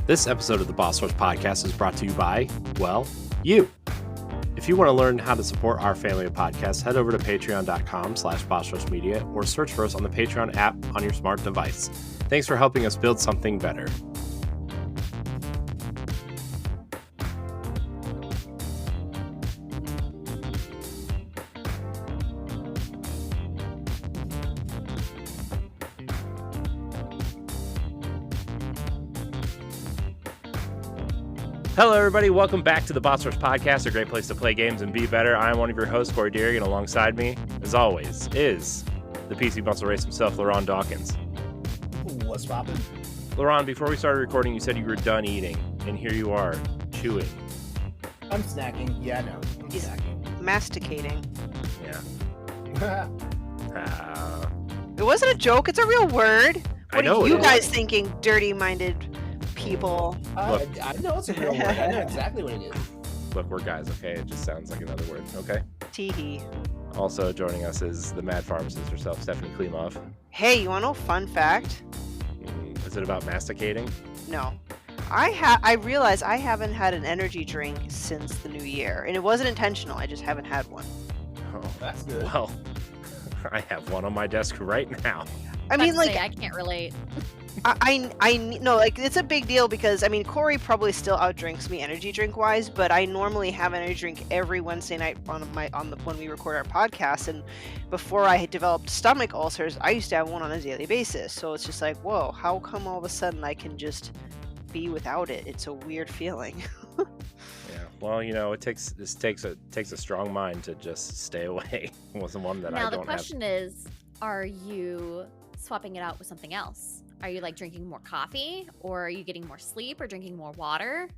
This episode of the Boss Rush Podcast is brought to you by, well, you. If you want to learn how to support our family of podcasts, head over to patreon.com/bossrushmedia or search for us on the Patreon app on your smart device. Thanks for helping us build something better. Hello, everybody. Welcome back to the Boss Rush Podcast, a great place to play games and be better. I'm one of your hosts, Corey Deering, and alongside me, as always, is the PC Muscle Race himself, LeRon Dawkins. What's poppin'? LeRon, before we started recording, you said you were done eating, and here you are, chewing. I'm snacking. Yeah, I know. I'm snacking. Masticating. Yeah. It wasn't a joke. It's a real word. What know are you it guys is. thinking, dirty-minded people? I know it's a real word. I know exactly what it is. Look, we're guys, okay? It just sounds like another word, okay? Teehee. Also joining us is the mad pharmacist herself, Stephanie Klimov. Hey, you want to know a fun fact? Is it about masticating? No. I realize I haven't had an energy drink since the new year. And it wasn't intentional. I just haven't had one. Oh, That's good. well, I have one on my desk right now. I mean, like, I can't relate. I know, like, it's a big deal because, I mean, Corey probably still outdrinks me energy drink wise, but I normally have energy drink every Wednesday night when we record our podcast. And before I had developed stomach ulcers, I used to have one on a daily basis. So it's just like, whoa, how come all of a sudden I can just be without it? It's a weird feeling. Yeah, well, you know, it takes a strong mind to just stay away. It wasn't one that I Now don't the question is, are you swapping it out with something else? Are you like drinking more coffee, or are you getting more sleep, or drinking more water?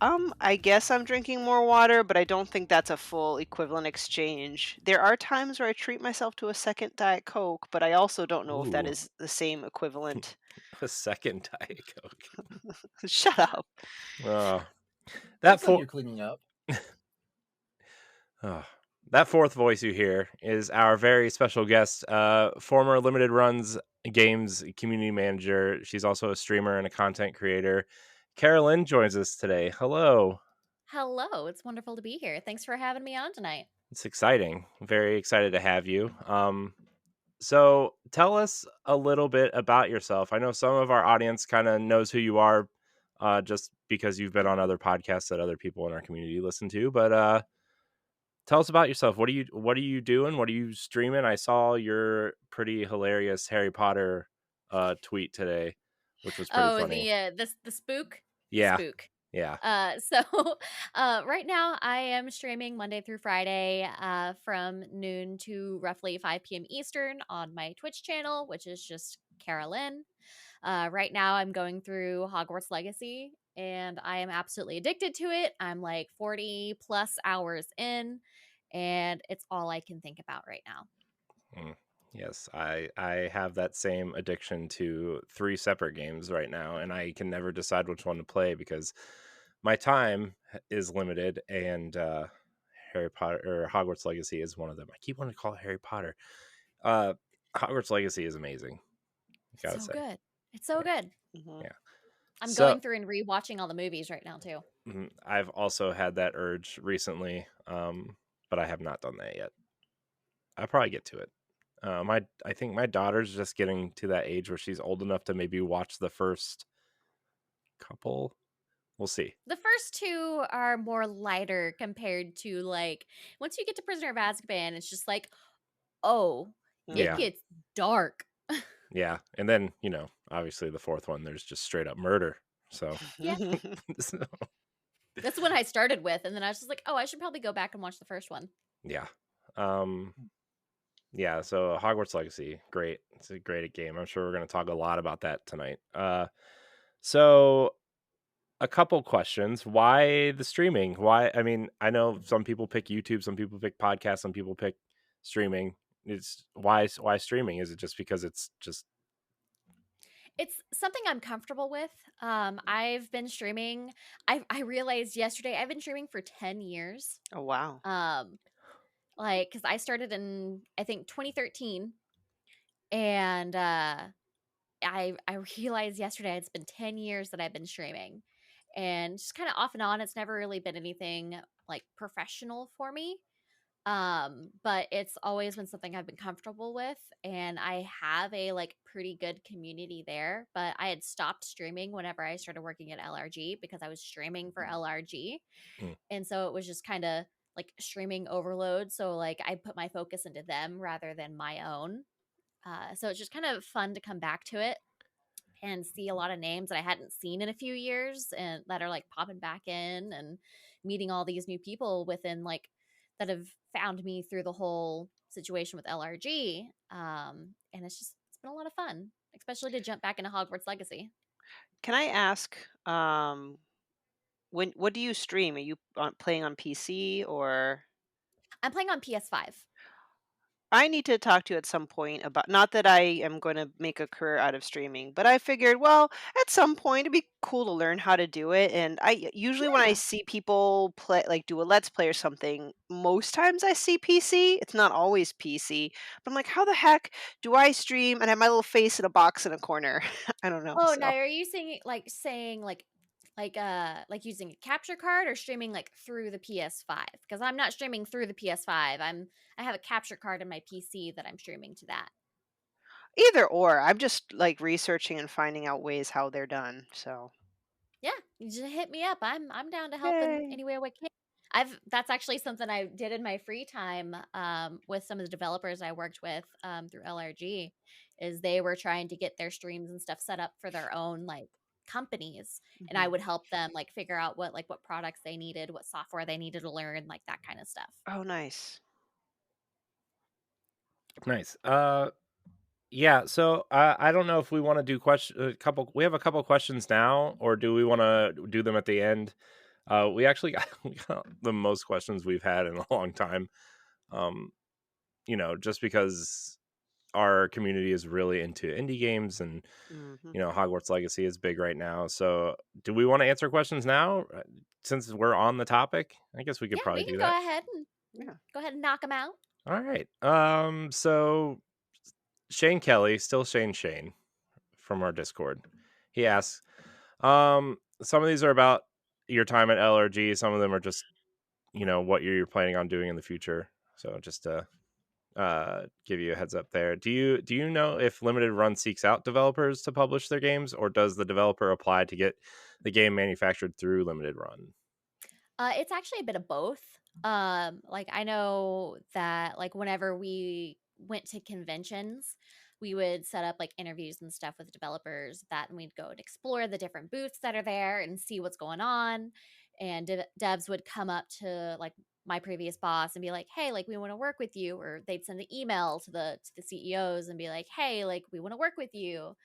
I guess I'm drinking more water, but I don't think that's a full equivalent exchange. There are times where I treat myself to a second Diet Coke, but I also don't know if that Ooh. is the same equivalent. have a second Diet Coke. Shut up. That That's like you're cleaning up. that fourth voice you hear is our very special guest, former Limited Runs Games community manager. She's also a streamer and a content creator. Lynne joins us today. Hello. Hello, it's wonderful to be here. Thanks for having me on tonight. It's exciting. Very excited to have you. So tell us a little bit about yourself. I know some of our audience kind of knows who you are, just because you've been on other podcasts that other people in our community listen to. But tell us about yourself. What are you doing? What are you streaming? I saw your pretty hilarious Harry Potter tweet today, which was pretty funny. The spook. Yeah. Spook. Yeah. So right now I am streaming Monday through Friday from noon to roughly 5 p.m. Eastern on my Twitch channel, which is just Lynne. Right now I'm going through Hogwarts Legacy, and I am absolutely addicted to it. I'm like 40 plus hours in, and it's all I can think about right now. Yes, I have that same addiction to 3 separate games right now, and I can never decide which one to play because my time is limited, and Harry Potter or Hogwarts Legacy is one of them. I keep wanting to call it Harry Potter. Hogwarts Legacy is amazing. It's so good. It's so good. Mhm. Yeah. I'm going through and rewatching all the movies right now too. I've also had that urge recently, but I have not done that yet. I'll probably get to it. I think my daughter's just getting to that age where she's old enough to maybe watch the first couple. We'll see. The first 2 are more lighter compared to, like, once you get to Prisoner of Azkaban, it's just like, oh, Yeah. it gets dark. Yeah, and then, you know, obviously the fourth one, there's just straight up murder. So Yeah. so, That's what I started with, and then I was just like, oh, I should probably go back and watch the first one. yeah. Yeah, so Hogwarts Legacy, great. It's a great game. I'm sure we're going to talk a lot about that tonight. So a couple questions. Why the streaming? Why? I mean, I know some people pick YouTube, some people pick podcasts, some people pick streaming. It's why streaming? Is it just because it's something I'm comfortable with. I've been streaming. I realized yesterday I've been streaming for 10 years. Oh, wow. Like, because I started in, I think, 2013, and I realized yesterday it's been 10 years that I've been streaming, and just kind of off and on. It's never really been anything like professional for me. But it's always been something I've been comfortable with, and I have a like pretty good community there. But I had stopped streaming whenever I started working at LRG because I was streaming for LRG, Mm. and so it was just kind of like streaming overload. So like I put my focus into them rather than my own. So it's just kind of fun to come back to it and see a lot of names that I hadn't seen in a few years and that are like popping back in, and meeting all these new people within like that have found me through the whole situation with LRG. And it's been a lot of fun, especially to jump back into Hogwarts Legacy. Can I ask, what do you stream? Are you playing on PC or? I'm playing on PS5. I need to talk to you at some point about, not that I am going to make a career out of streaming, but I figured, well, at some point it'd be cool to learn how to do it. And I usually, when I Yeah. see people play, like do a let's play or something, most times I see PC. It's not always PC, but I'm like, how the heck do I stream and have my little face in a box in a corner? I don't know. Oh, So now are you saying like using a capture card or streaming like through the PS5? Because I'm not streaming through the PS5. I have a capture card in my PC that I'm streaming to that. either or, I'm just like researching and finding out ways how they're done. So Yeah, you just hit me up. I'm down to help in yay. any way I can. That's actually something I did in my free time with some of the developers I worked with through LRG, is they were trying to get their streams and stuff set up for their own like companies, and I Mhm. would help them like figure out what products they needed, what software they needed to learn, like that kind of stuff. Oh, nice. Nice. Yeah. So I don't know if we want to do a couple. We have a couple questions now, or do we want to do them at the end? We actually got, we got the most questions we've had in a long time. Um, just because our community is really into indie games, and Mhm. Hogwarts Legacy is big right now. So, do we want to answer questions now, since we're on the topic? I guess we could Yeah, probably we can do that. Yeah. go ahead and knock them out. All right. So Shane Kelly, still Shane from our Discord. He asks, some of these are about your time at LRG. Some of them are just, what you're planning on doing in the future. So just to give you a heads up there. Do you know if Limited Run seeks out developers to publish their games, or does the developer apply to get the game manufactured through Limited Run? It's actually a bit of both. Like I know that like whenever we went to conventions, we would set up like interviews and stuff with developers that, and we'd go and explore the different booths that are there and see what's going on. And devs would come up to like my previous boss and be like, "Hey, like we want to work with you," or they'd send the email to the CEOs and be like, "Hey, like we want to work with you."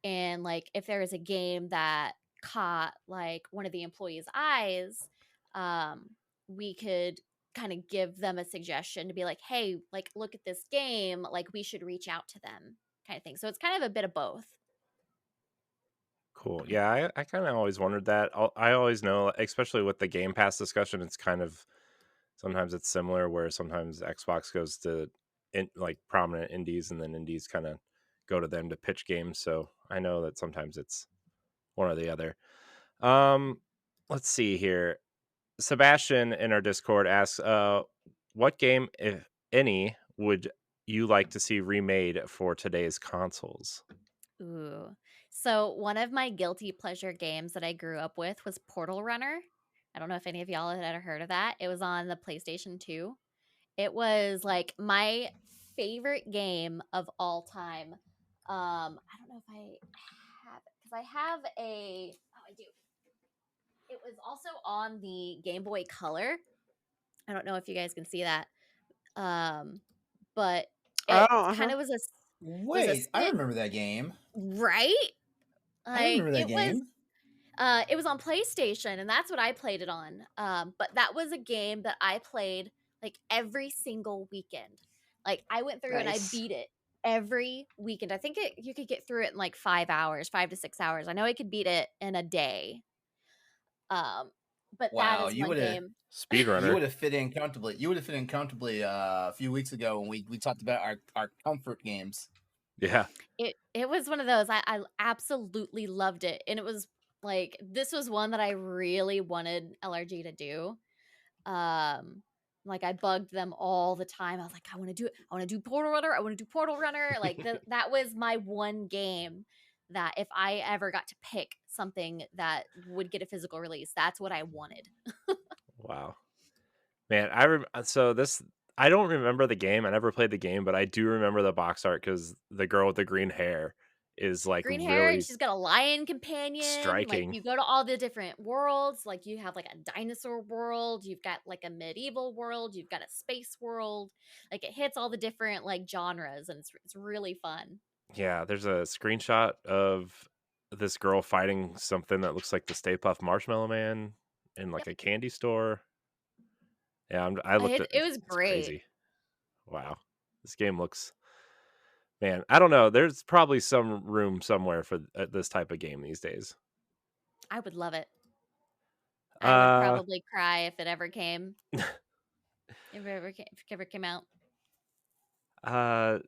And like if there is a game that caught like one of the employees' eyes, um we could kind of give them a suggestion to be like, hey, like look at this game, like we should reach out to them, kind of thing. So it's kind of a bit of both. Cool. Yeah, I kind of always wondered that. I always know, especially with the Game Pass discussion, it's kind of sometimes it's similar, where sometimes Xbox goes to like prominent indies, and then indies kind of go to them to pitch games. So I know that sometimes it's one or the other. Um, let's see here. Sebastian in our Discord asks, what game, if any, would you like to see remade for today's consoles? Ooh. So one of my guilty pleasure games that I grew up with was Portal Runner. I don't know if any of y'all had ever heard of that. It was on the PlayStation 2. It was like my favorite game of all time. I don't know if I have it because I have a. Oh, I do. It was also on the Game Boy Color. I don't know if you guys can see that, um, but Oh, it kind uh-huh. of was a Wait, I spin, remember that game. right? I Like remember that game. it was on PlayStation, and that's what I played it on. But that was a game that I played like every single weekend. Like I went through and I Nice. beat it every weekend. I think you could get through it in like 5 hours, 5 to 6 hours. I know I could beat it in a day. Um, but that Wow, is one game. you Speedrunner. would have fit in comfortably. You would have fit in comfortably a few weeks ago when we talked about our comfort games. Yeah. It was one of those, I absolutely loved it, and it was, like, this was one that I really wanted LRG to do. Like, I bugged them all the time. I was like, "I wanna do it. I wanna do Portal Runner. I wanna do Portal Runner." Like, that was my one game that if I ever got to pick something that would get a physical release, that's what I wanted. Wow. Man, so this I don't remember the game. I never played the game, but I do remember the box art because the girl with the green hair is like Green hair, and really she's got a lion companion. Like, striking. you go to all the different worlds. Like, you have like a dinosaur world, you've got like a medieval world, you've got a space world. Like, it hits all the different like genres, and it's really fun. Yeah, there's a screenshot of this girl fighting something that looks like the Stay Puft Marshmallow Man in like Yep. a candy store. Yeah, I looked at It was it's great. crazy. Wow. This game looks man, I don't know. There's probably some room somewhere for this type of game these days. I would love it. I would Uh probably cry if it ever came. If it ever came out. uh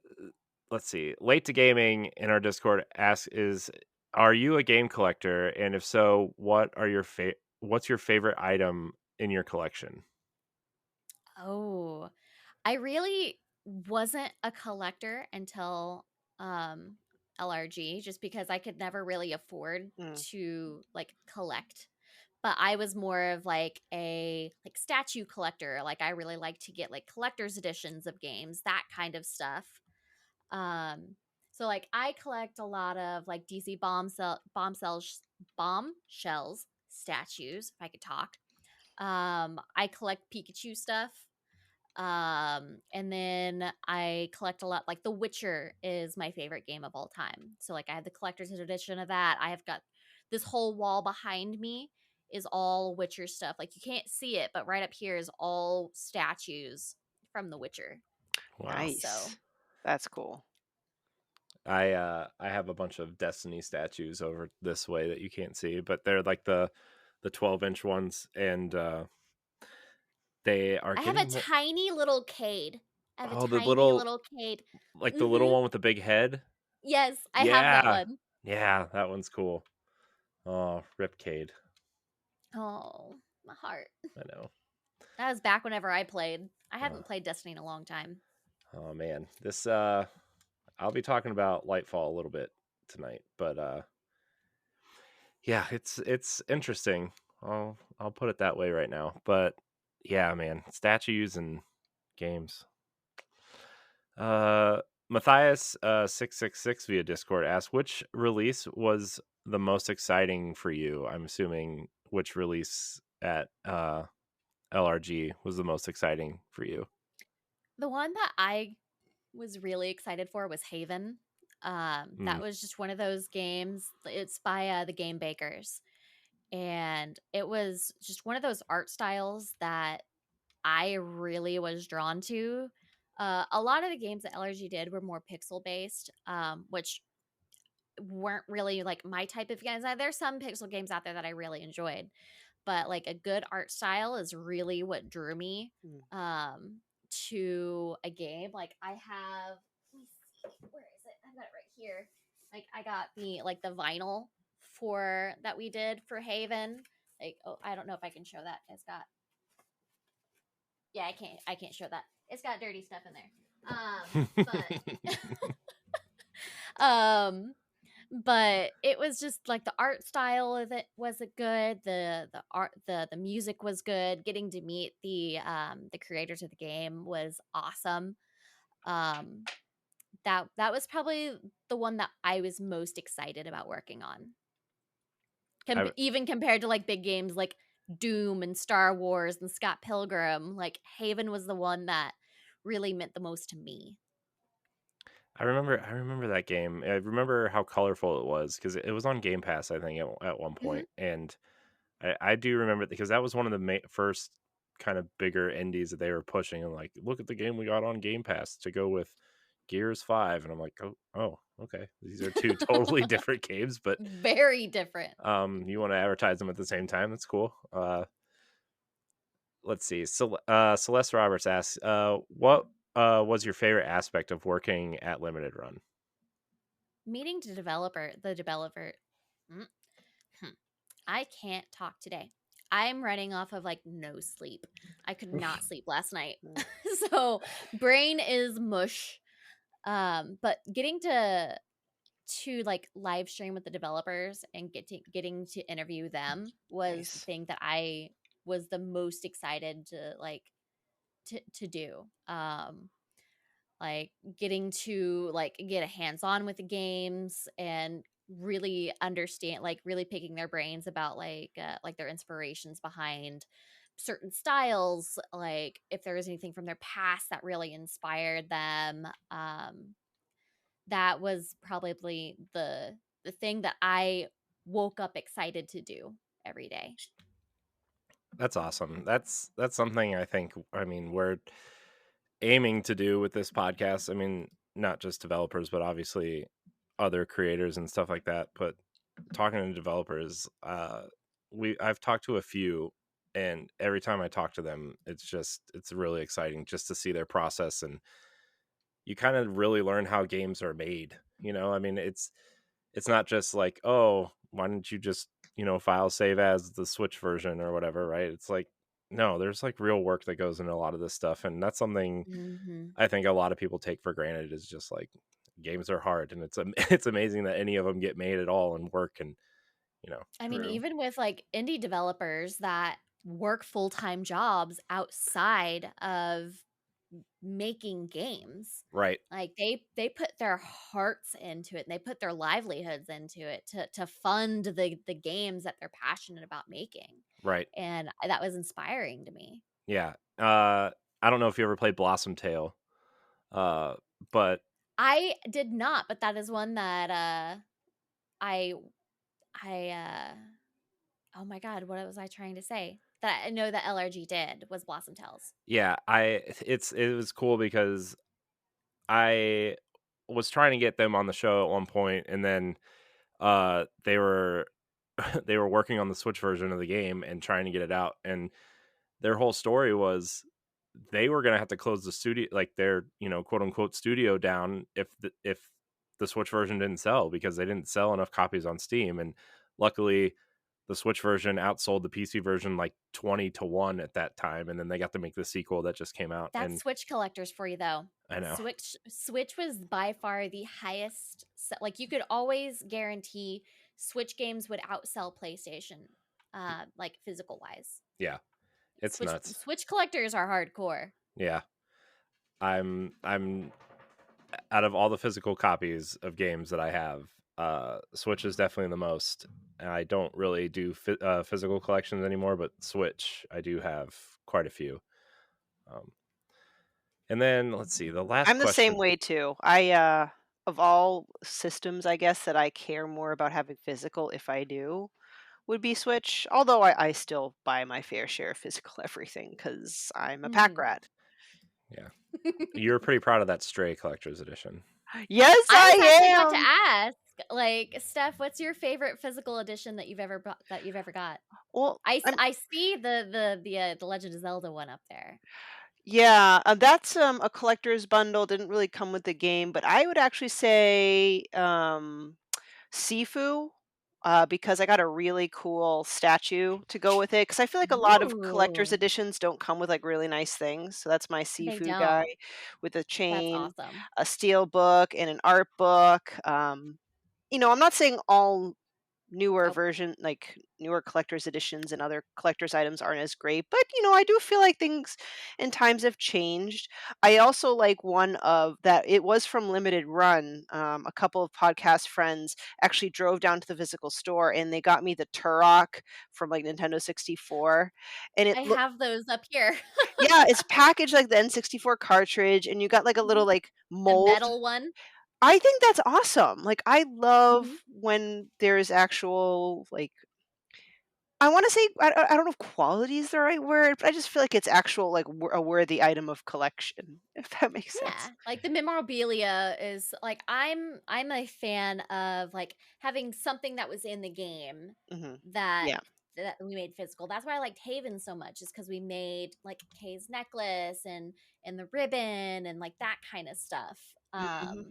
let's see. Late to Gaming in our Discord asks is are you a game collector and if so, what's your favorite item in your collection? Oh, I really wasn't a collector until um LRG, just because I could never really afford Mm, to like collect. But I was more of like a like statue collector. Like, I really like to get like collector's editions of games, that kind of stuff. Um so like I collect a lot of like DC bomb shells statues, if I could talk. I collect Pikachu stuff. And then I collect a lot, like The Witcher is my favorite game of all time. So like I have the collector's edition of that. I have got this whole wall behind me is all Witcher stuff. Like, you can't see it, but right up here is all statues from The Witcher. Wow. So nice. That's cool. I have a bunch of Destiny statues over this way that you can't see, but they're like the 12-inch ones and they are I have a getting more tiny little Cade. I have a oh, the tiny little little Cade. like the little Mm-hmm. one with the big head. Yes, I have that Yeah. one. Yeah, that one's cool. Oh, Ripcade. Oh, my heart. I know. That was back whenever I played. I Uh, haven't played Destiny in a long time. oh man. This I'll be talking about Lightfall a little bit tonight, but yeah, it's interesting. I'll put it that way right now. But yeah, man, statues and games. Uh Matthias 666 via Discord asks which release was the most exciting for you? I'm assuming which release at LRG was the most exciting for you. The one that I was really excited for was Haven. Mm, That was just one of those games. It's by the Game Bakers, and it was just one of those art styles that I really was drawn to. A lot of the games that LRG did were more pixel based, which weren't really like my type of games. There's some pixel games out there that I really enjoyed, but like a good art style is really what drew me Mm. um to a game. Like, I have, let me see, where is it? I've got it right here. Like, I got the vinyl for that we did for Haven. Like, oh, I don't know if I can show that. It's got, yeah, I can't show that. It's got dirty stuff in there. Um but it was just like the art style of it was good, the art, the music was good. Getting to meet the creators of the game was awesome. um that was probably the one that I was most excited about working on. I Even compared to like big games like Doom and Star Wars and Scott Pilgrim, like Haven was the one that really meant the most to me. I remember that game. I remember how colorful it was because it was on Game Pass, I think, at one Hmm. point, and I do remember because that was one of the first kind of bigger indies that they were pushing, and like, look at the game we got on Game Pass to go with Gears 5, and I'm like, oh, okay, these are two totally different games, but Very different. you want to advertise them at the same time? That's cool. Let's see. Celeste Roberts asks, what was your favorite aspect of working at Limited Run? meeting the developer. Mm, hmm, I can't talk today. I'm running off of like no sleep. I could not sleep last night. Mm. So brain is mush. But getting to like live stream with the developers and getting to interview them was the Nice. thing that I was the most excited to like to do. Like getting to like get a hands on with the games and really understand, like really picking their brains about like their inspirations behind certain styles, like if there was anything from their past that really inspired them. That was probably the thing that I woke up excited to do every day. That's awesome. That's something I think, I mean, we're aiming to do with this podcast. I mean, not just developers, but obviously other creators and stuff like that. But talking to developers, I've talked to a few, and every time I talk to them, it's really exciting just to see their process, and you kind of really learn how games are made. I mean, it's not just like, oh, why don't you just, file save as the Switch version or whatever, right? It's like, no, there's like real work that goes into a lot of this stuff. And that's something Hmm. I think a lot of people take for granted, is just like, games are hard. And it's amazing that any of them get made at all and work, and, I mean, through. even with like indie developers that work full-time jobs outside of making games, Right, like they put their hearts into it and they put their livelihoods into it to fund the games that they're passionate about making. right. And that was inspiring to me. Yeah. I don't know if you ever played Blossom Tale, uh, but I did not, but that is one that I I oh my god, what was I trying to say? That I know that LRG did was Blossom Tales. yeah, it was cool because I was trying to get them on the show at one point, and then they were they were working on the Switch version of the game and trying to get it out, and their whole story was they were going to have to close the studio, like their, quote unquote studio, down if the Switch version didn't sell, because they didn't sell enough copies on Steam. And luckily the Switch version outsold the PC version like 20-1 at that time, and then they got to make the sequel that just came out. That's And Switch collectors for you though. I know. Switch was by far the highest like you could always guarantee Switch games would outsell PlayStation like physical wise. Yeah, it's nuts. Switch collectors are hardcore. Yeah, I'm out of all the physical copies of games that I have, Switch is definitely the most. I don't really do physical collections anymore, but Switch, I do have quite a few. Um, and then let's see, the last I'm the same question. way too. I of all systems, I guess that I care more about having physical, if I do, would be Switch. Although I still buy my fair share of physical everything because I'm a pack Mhm. rat. Yeah, you're pretty proud of that Stray Collector's Edition. Yes, I was actually I about to am. ask, like, Steph, what's your favorite physical edition that you've ever got? Well, I'm I see the Legend of Zelda one up there. yeah, that's a collector's bundle. Didn't really come with the game, but I would actually say Sifu, because I got a really cool statue to go with it. Because I feel like a lot of collector's Ooh, editions don't come with like really nice things. So that's my they Sifu guy don't. with a That's chain, awesome. a steel book, and an art book. I'm not saying all newer Nope. version like newer collector's editions and other collector's items aren't as great, but I do feel like things and times have changed. I also like one of that, it was from limited run. A couple of podcast friends actually drove down to the physical store and they got me the Turok from like Nintendo 64, and it I look have those up here. yeah, it's packaged like the N64 cartridge, and you got like a little Mhm. like The mold. metal one. I think that's awesome. Like, I love Mhm. when there's actual, like, I wanna say, I don't know if quality is the right word, but I just feel like it's actual, like, a worthy item of collection, if that makes Yeah, sense. like the memorabilia is like I'm a fan of like having something that was in the game Mhm. that Yeah. that we made physical. That's why I liked Haven so much, is because we made like Kay's necklace and the ribbon and like that kind of stuff. Mhm.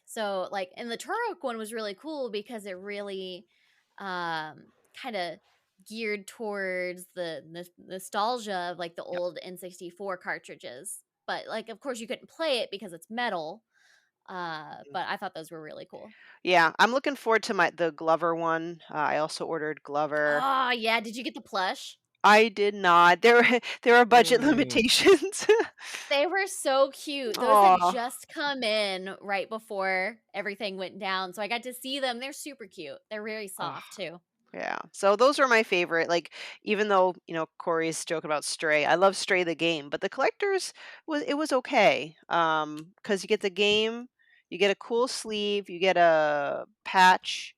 So like, and the Turok one was really cool because it really kind of geared towards the nostalgia of like the Yep. old N64 cartridges. But like, of course, you couldn't play it because it's metal. Mm. But I thought those were really cool. Yeah, I'm looking forward to the Glover one. I also ordered Glover. Oh yeah, did you get the plush? I did not. There are budget Mm. limitations. They were so cute. Those had Oh, just come in right before everything went down, so I got to see them. They're super cute. They're very soft too. yeah. So those are my favorite. Like, even though, Corey's joking about Stray, I love Stray the game, but the collectors was okay. Because you get the game, you get a cool sleeve, you get a patch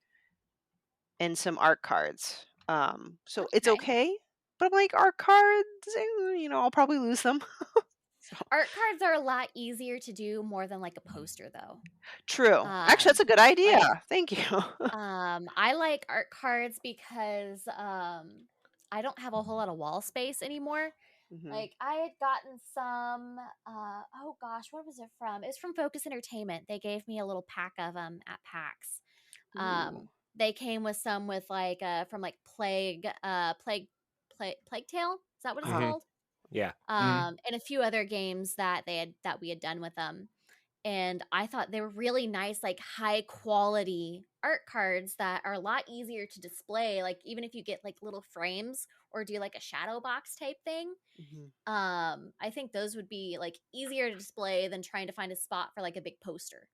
and some art cards. So it's Okay. okay. But I'm like, art cards, I'll probably lose them. So Art cards are a lot easier to do more than like a poster though. true. Actually, that's Um a good idea. like Thank you. I like art cards because I don't have a whole lot of wall space anymore. Hmm. Like I had gotten some oh gosh, what was it from? It's from Focus Entertainment. They gave me a little pack of them at PAX. Ooh. They came with some with like from like Plague Tale. Is that what it's Uh, Hmm. called? Yeah. And a few other games that we had done with them. And I thought they were really nice, like high quality art cards that are a lot easier to display. Like even if you get like little frames or do like a shadow box type thing, mhm, I think those would be like easier to display than trying to find a spot for like a big poster.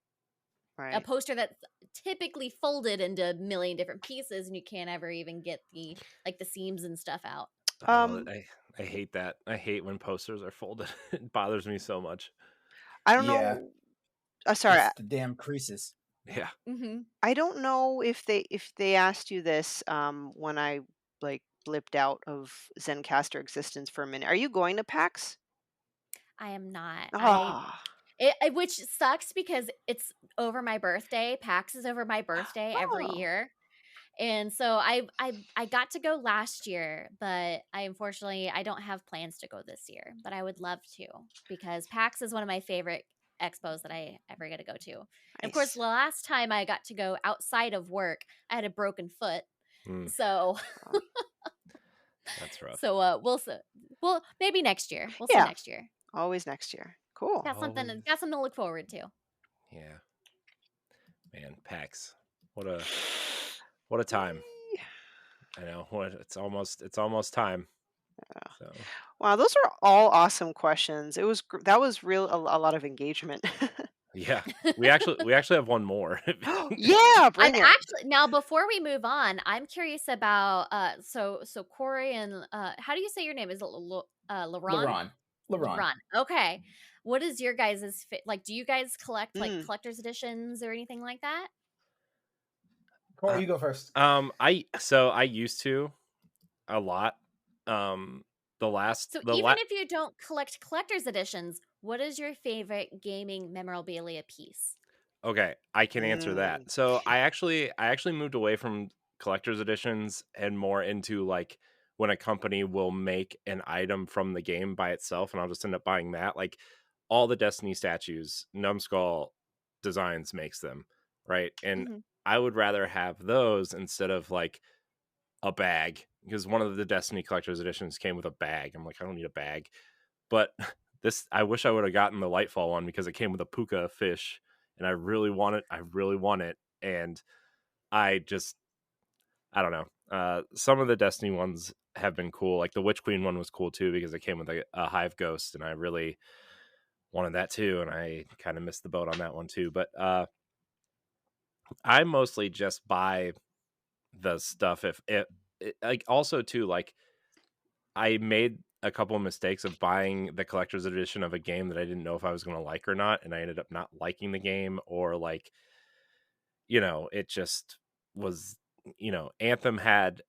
A right. poster that's typically folded into a million different pieces and you can't ever even get the like the seams and stuff out. Oh, Um, I hate that. I hate when posters are folded. It bothers me so much. I don't Yeah, know. Sorry, it's the damn creases. Yeah. Mhm. I don't know if they asked you this when I like blipped out of Zencaster existence for a minute. Are you going to PAX? I am not. Ah. Which sucks because it's over my birthday. PAX is over my birthday every Oh. year. And so I got to go last year, but I unfortunately I don't have plans to go this year, but I would love to because PAX is one of my favorite expos that I ever get to go to. And of course, the Nice. last time I got to go outside of work, I had a broken foot. Mm, So Oh. that's rough. well maybe next year. We'll see Yeah, next year. always next year. Cool. Always. Got something to look forward to. Yeah. Man, PAX. What a what a time. I know. It's almost time. So Wow, those are all awesome questions. That was real a lot of engagement. yeah. We actually have one more. Yeah, And bring it. actually, now before we move on, I'm curious about so Corey and how do you say your name? Is it LeRon? LeRon. LeRon. LeRon. Okay. What is your guys' like? Do you guys collect like Mm. collector's editions or anything like that? Corey, Uh, you go first. I used to a lot. The last So the even la- if you don't collect collector's editions, what is your favorite gaming memorabilia piece? Okay, I can answer Mm. that. So I actually moved away from collector's editions and more into like when a company will make an item from the game by itself and I'll just end up buying that. Like all the Destiny statues, Numbskull Designs makes them, right? And Mhm. I would rather have those instead of like a bag because one of the Destiny collector's editions came with a bag. I'm like, I don't need a bag. But this I wish I would have gotten the Lightfall one because it came with a puka fish and I really want it. I really want it. And I just I don't know. Some of the Destiny ones have been cool. Like the Witch Queen one was cool too because it came with a hive ghost and I really wanted that too and I kind of missed the boat on that one too. But I mostly just buy the stuff if it like also too like I made a couple of mistakes of buying the collector's edition of a game that I didn't know if I was going to like or not, and I ended up not liking the game, or like, it just was, Anthem had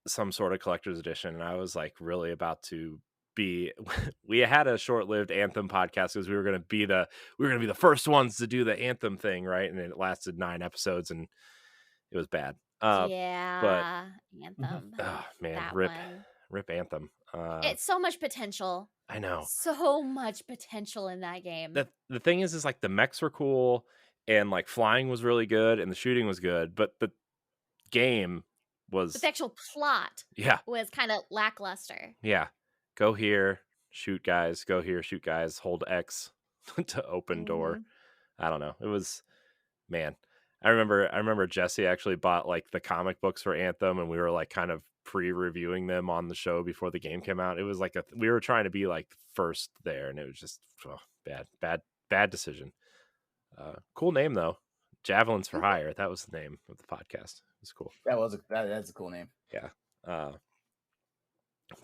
some sort of collector's edition, and I was like really about to be. We had a short-lived Anthem podcast because we were going to be the first ones to do the Anthem thing, right? And it lasted 9 episodes, and it was bad. But Yeah, Anthem. oh man, That rip, one. rip Anthem. It's so much potential. I know. So much potential in that game. The thing is like the mechs were cool and like flying was really good and the shooting was good, but the game But the was actual plot yeah, was kind of lackluster. yeah. Go here, shoot guys, go here, shoot guys, hold X to open door. Mhm. I don't know. It was man. I remember Jesse actually bought like the comic books for Anthem and we were like kind of pre-reviewing them on the show before the game came out. It was like we were trying to be like first there and it was just bad decision. Cool name though. Javelins for Mhm. Hire. That was the name of the podcast. It was cool. That's a cool name. Yeah.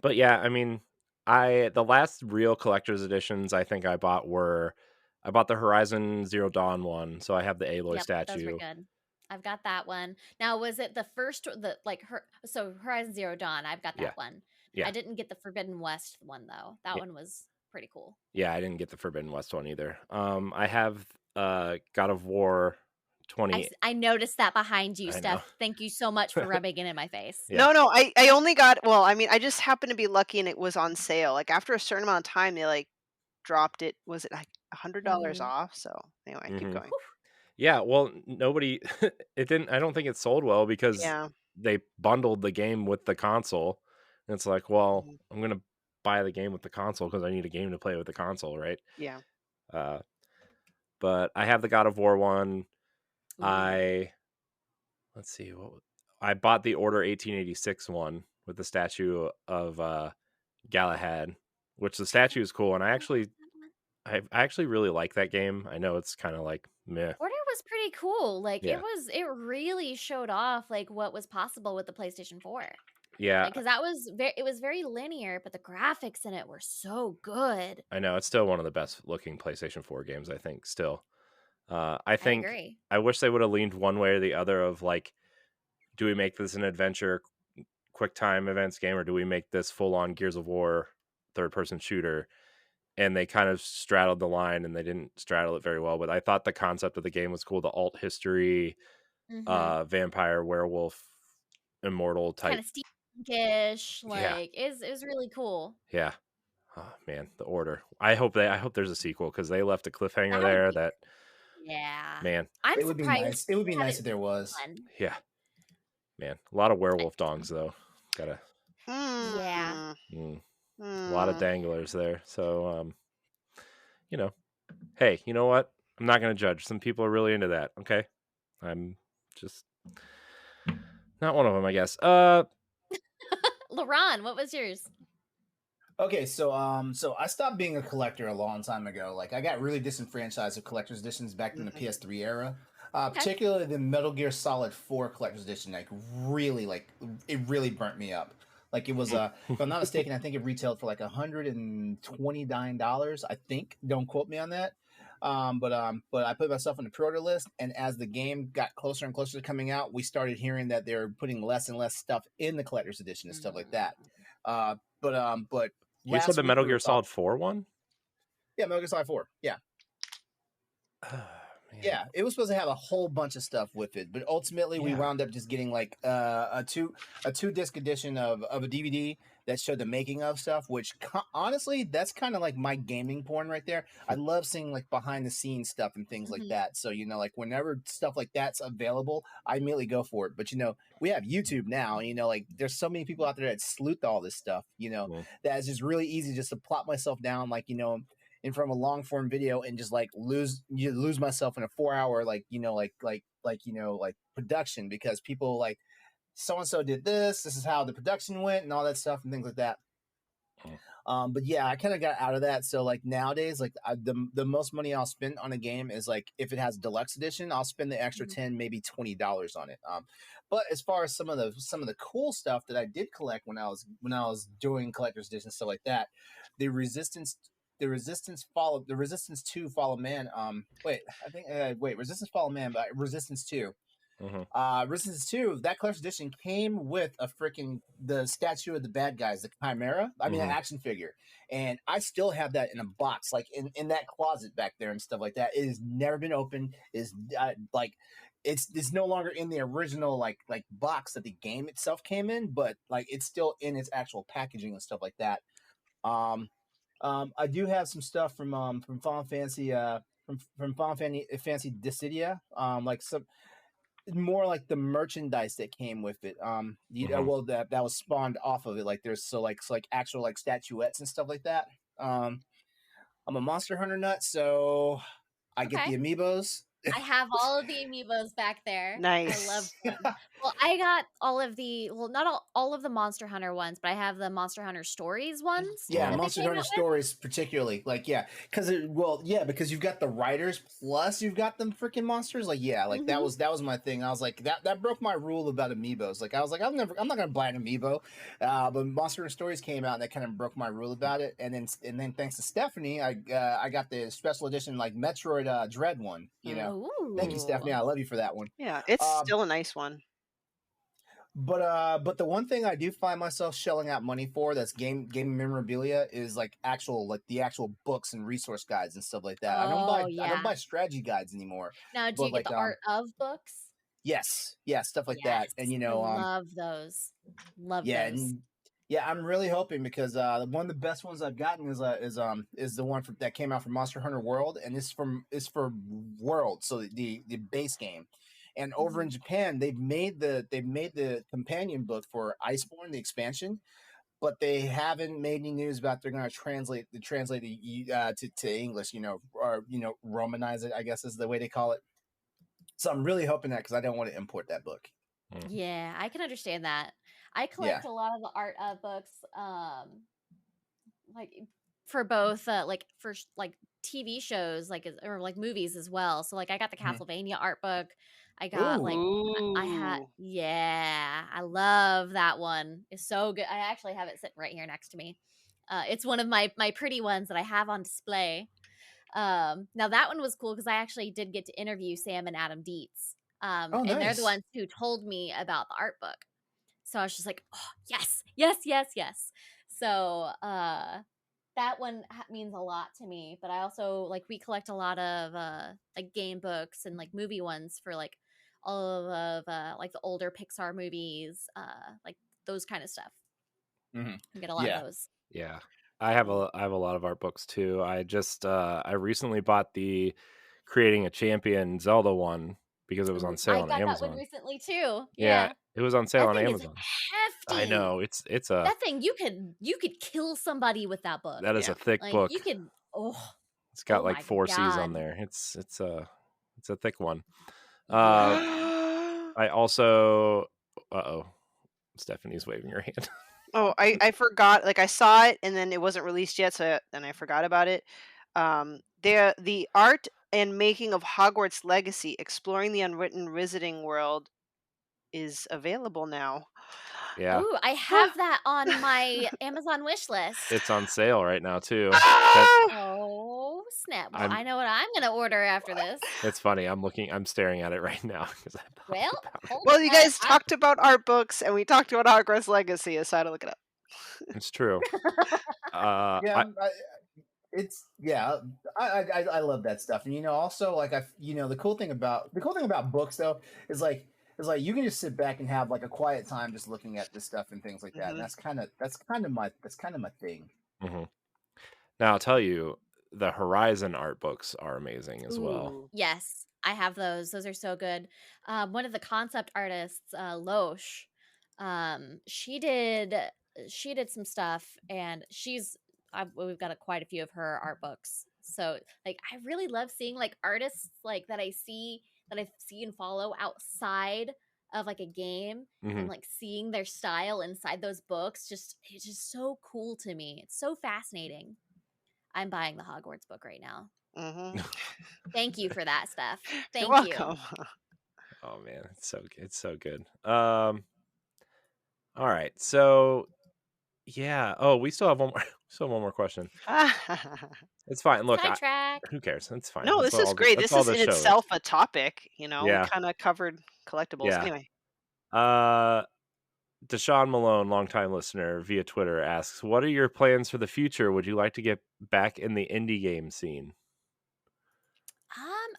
But yeah, I mean, the last real collector's editions I think I bought the Horizon Zero Dawn one, so I have the Aloy Yep, those were statue. good. I've got that one. Now, was it the first the like her so Horizon Zero Dawn, I've got Yeah, that one. yeah, I didn't get the Forbidden West one though. That yeah, one was pretty cool. yeah. I didn't get the Forbidden West one either. I have God of War 20. I noticed that behind you, I know. Steph. Thank you so much for rubbing it in my face. Yeah. No, I only got, well, I mean, I just happened to be lucky and it was on sale. Like after a certain amount of time, they like dropped it. Was it like $100 Mhm. off? So anyway, keep hmm going. Yeah. Well, nobody. It didn't. I don't think it sold well because Yeah. they bundled the game with the console. And it's like, well, Mhm. I'm gonna buy the game with the console because I need a game to play with the console, right? Yeah. Uh, but I have the God of War one. Ooh. I let's see I bought the Order 1886 one with the statue of Galahad, which the statue is cool, and I actually really like that game. I know it's kind of like meh. Order was pretty cool. Like Yeah, it really showed off like what was possible with the PlayStation 4. yeah, Like cuz that was it was very linear, but the graphics in it were so good. I know it's still one of the best looking PlayStation 4 games. I think still. I I think agree. I wish they would have leaned one way or the other of like, do we make this an adventure quick time events game or do we make this full on Gears of War third person shooter? And they kind of straddled the line and they didn't straddle it very well. But I thought the concept of the game was cool. The alt history, Mhm. vampire, werewolf, immortal Kind type. of steampunkish, Yeah. like is really cool. Yeah. Oh man, the Order. I hope there's a sequel because they left a cliffhanger That would there be that yeah. man, I'm It would be surprised nice. It would they be nice haven't if there was. done. yeah, man. A lot of werewolf dongs though. Gotta Yeah. Hmm. a lot of Hmm. danglers there. So you know, hey, you know what? I'm not gonna judge. Some people are really into that. Okay. I'm just not one of them, I guess. LeRon, what was yours? Okay, so I stopped being a collector a long time ago. Like I got really disenfranchised of collector's editions back in the Mhm. PS3 era. Okay. Particularly the Metal Gear Solid 4 collector's edition, like it really burnt me up. Like it was if I'm not mistaken, I think it retailed for like $129, I think. Don't quote me on that. But I put myself on the pre-order list, and as the game got closer and closer to coming out, we started hearing that they're putting less and less stuff in the collector's edition and stuff like that. Mm. But You said last the week Metal we were Gear talking. Solid 4 one? Yeah, Metal Gear Solid 4. Yeah. Man. Yeah, it was supposed to have a whole bunch of stuff with it, but ultimately we Yeah. wound up just getting like a two disc edition of a DVD that showed the making of stuff. Which honestly, that's kind of like my gaming porn right there. I love seeing like behind the scenes stuff and things like Mhm. that. So like whenever stuff like that's available, I immediately go for it. But we have YouTube now. Like there's so many people out there that sleuth all this stuff. Mm. That is just really easy just to plop myself down like in front of a long form video and just like lose myself in a 4 hour like production because people like so and so did this is how the production went and all that stuff and things like that. But yeah, I kind of got out of that. So like nowadays, like the most money I'll spend on a game is like if it has deluxe edition, I'll spend the extra Mhm. 10, maybe $20 on it. But as far as some of the cool stuff that I did collect when I was doing collector's edition stuff like that, the resistance. The Resistance 2 Fall of Man. Resistance Fall of Man, but Resistance 2. Mm-hmm. Resistance 2, that collector's edition came with the statue of the bad guys, the Chimera. I mean, Mm-hmm. an action figure. And I still have that in a box, like in that closet back there and stuff like that. It has never been opened. It's no longer in the original like box that the game itself came in, but like it's still in its actual packaging and stuff like that. I do have some stuff from Final Fantasy from Final Fantasy Dissidia. Like some more like the merchandise that came with it. Mhm. Well, that was spawned off of it. Like there's like actual like statuettes and stuff like that. I'm a Monster Hunter nut, so I get Okay. the amiibos. I have all of the amiibos back there. I love Nice. them. Well, I got all of the not all of the Monster Hunter ones, but I have the Monster Hunter Stories ones Yeah, Mhm. that they Monster came Hunter out with. Stories particularly, like yeah, because because you've got the writers plus you've got them freaking monsters. Like yeah, like Mm-hmm. that was my thing. I was like that broke my rule about amiibos. Like I was like I'm not gonna buy an amiibo, but Monster Hunter Stories came out and that kind of broke my rule about it. And then thanks to Stephanie, I got the special edition like Metroid Dread one. You know, thank you Stephanie, Ooh. I love you for that one. Yeah, it's Uh, still a nice one. but the one thing I do find myself shelling out money for that's game memorabilia is like the actual books and resource guides and stuff like that. Oh I don't yeah. buy strategy guides anymore. Now, do you But get like the art of books? yes, yeah, stuff like that. Yes. And I love those. Love yeah, those. and yeah, I'm really hoping because one of the best ones I've gotten is the one that came out from Monster Hunter World, and it's for World, so the base game. And over Mhm. in Japan, they've made the companion book for Iceborne, the expansion, but they haven't made any news about they're going to translate it to English, or Romanize it, I guess is the way they call it. So I'm really hoping that because I don't want to import that book. Mhm. Yeah, I can understand that. I Yeah. collect a lot of the art of books, like for both, like TV shows, or like movies as well. So like I got the Mhm. Castlevania art book. I got Ooh. like I had Ooh. yeah, I love that one. It's so good. I actually have it sitting right here next to me. It's one of my pretty ones that I have on display. Now that one was cool because I actually did get to interview Sam and Adam Dietz. Oh, And they're the nice. ones who told me about the art book. So I was just like, oh, yes, yes, yes, yes. So that one means a lot to me. But I also like we collect a lot of like game books and like movie ones for like all of like the older Pixar movies, like those kind of stuff. Hmm. I get a lot of Yeah. those. Yeah. I have a lot of art books too. I recently bought the Creating a Champion Zelda one because it was on Ooh, sale I on got that one Amazon. recently too. Yeah, Yeah. it was on sale That on thing is Amazon. I hefty. know, it's a That thing you could kill somebody with that book. that is Yeah. a thick Like you book. could oh It's got oh like my 4 C's on god. there. It's a thick one. Uh, Yeah. I also uh-oh, Stephanie's waving her hand. Oh, I forgot. Like I saw it and then it wasn't released yet, so then I forgot about it. The art and making of Hogwarts Legacy, exploring the unwritten visiting world, is available now. Yeah, Ooh, I have that on my Amazon wish list. it's on sale right now too. That Ah! Oh, snap. Well, I'm I know what I'm going to order after this. It's funny. I'm staring at it right now because I thought Well, about it. hold Well, you guys I talked about art books and we talked about Hogwarts Legacy, so I had to look it up. It's true. Yeah. I It's yeah. I love that stuff, and also like the cool thing about books though is like you can just sit back and have like a quiet time just looking at this stuff and things like that, and Hmm. that's kind of my thing. Mhm. Now I'll tell you, the Horizon art books are amazing as well. Ooh. yes, I have those. Those are so good. One of the concept artists, Loesch, she did some stuff, and we've got quite a few of her art books. So like, I really love seeing like artists like that I see and follow outside of like a game, and Mhm. like seeing their style inside those books. It's just so cool to me. It's so fascinating. I'm buying the Hogwarts book right now. Hmm. Thank you for that, Steph. You're Thank you. welcome. Oh man, it's so good. All right. So yeah. Oh, we still have one more still have one more question. It's fine. Look, Sidetrack. who cares? It's fine. No, this is great. That's This all is this in show is. itself a topic. We Yeah. kind of covered collectibles. Yeah. Anyway. Uh Deshaun Malone, longtime listener via Twitter, asks, "What are your plans for the future? Would you like to get back in the indie game scene?"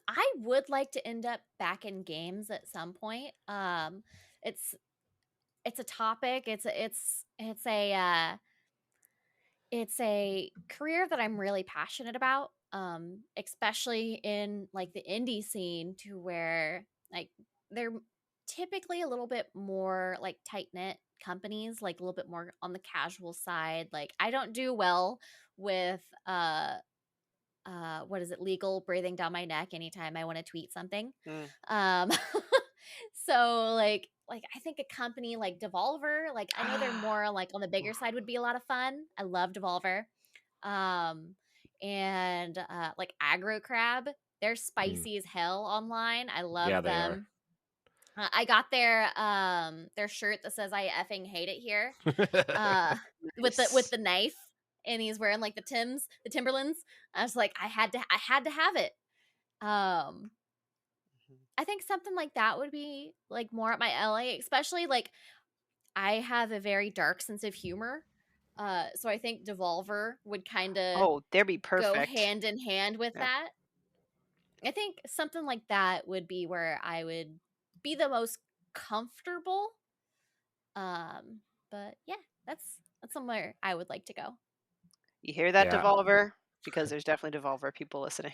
I would like to end up back in games at some point. It's it's a topic. It's a career that I'm really passionate about. especially in like the indie scene, to where like they're typically a little bit more like tight knit companies, like a little bit more on the casual side. Like I don't do well with what is it, legal breathing down my neck anytime I want to tweet something. Mm. Um so like I think a company like Devolver, like I know they're more like on the bigger side, would be a lot of fun. I love Devolver. Um and like Aggro Crab, they're Mm. spicy as hell online. I Yeah, love they are. them. I got their shirt that says I effing hate it here. Uh with Nice. the knife, and he's wearing like the Timberlands. I was like, I had to have it. Um I think something like that would be like more up my alley, especially like I have a very dark sense of humor. So I think Devolver would kind of Oh, they'd be go perfect. hand in hand with Yeah. that. I think something like that would be where I would be the most comfortable. Um, but yeah, that's somewhere I would like to go. You hear that, Yeah, Devolver? Because there's definitely Devolver people listening.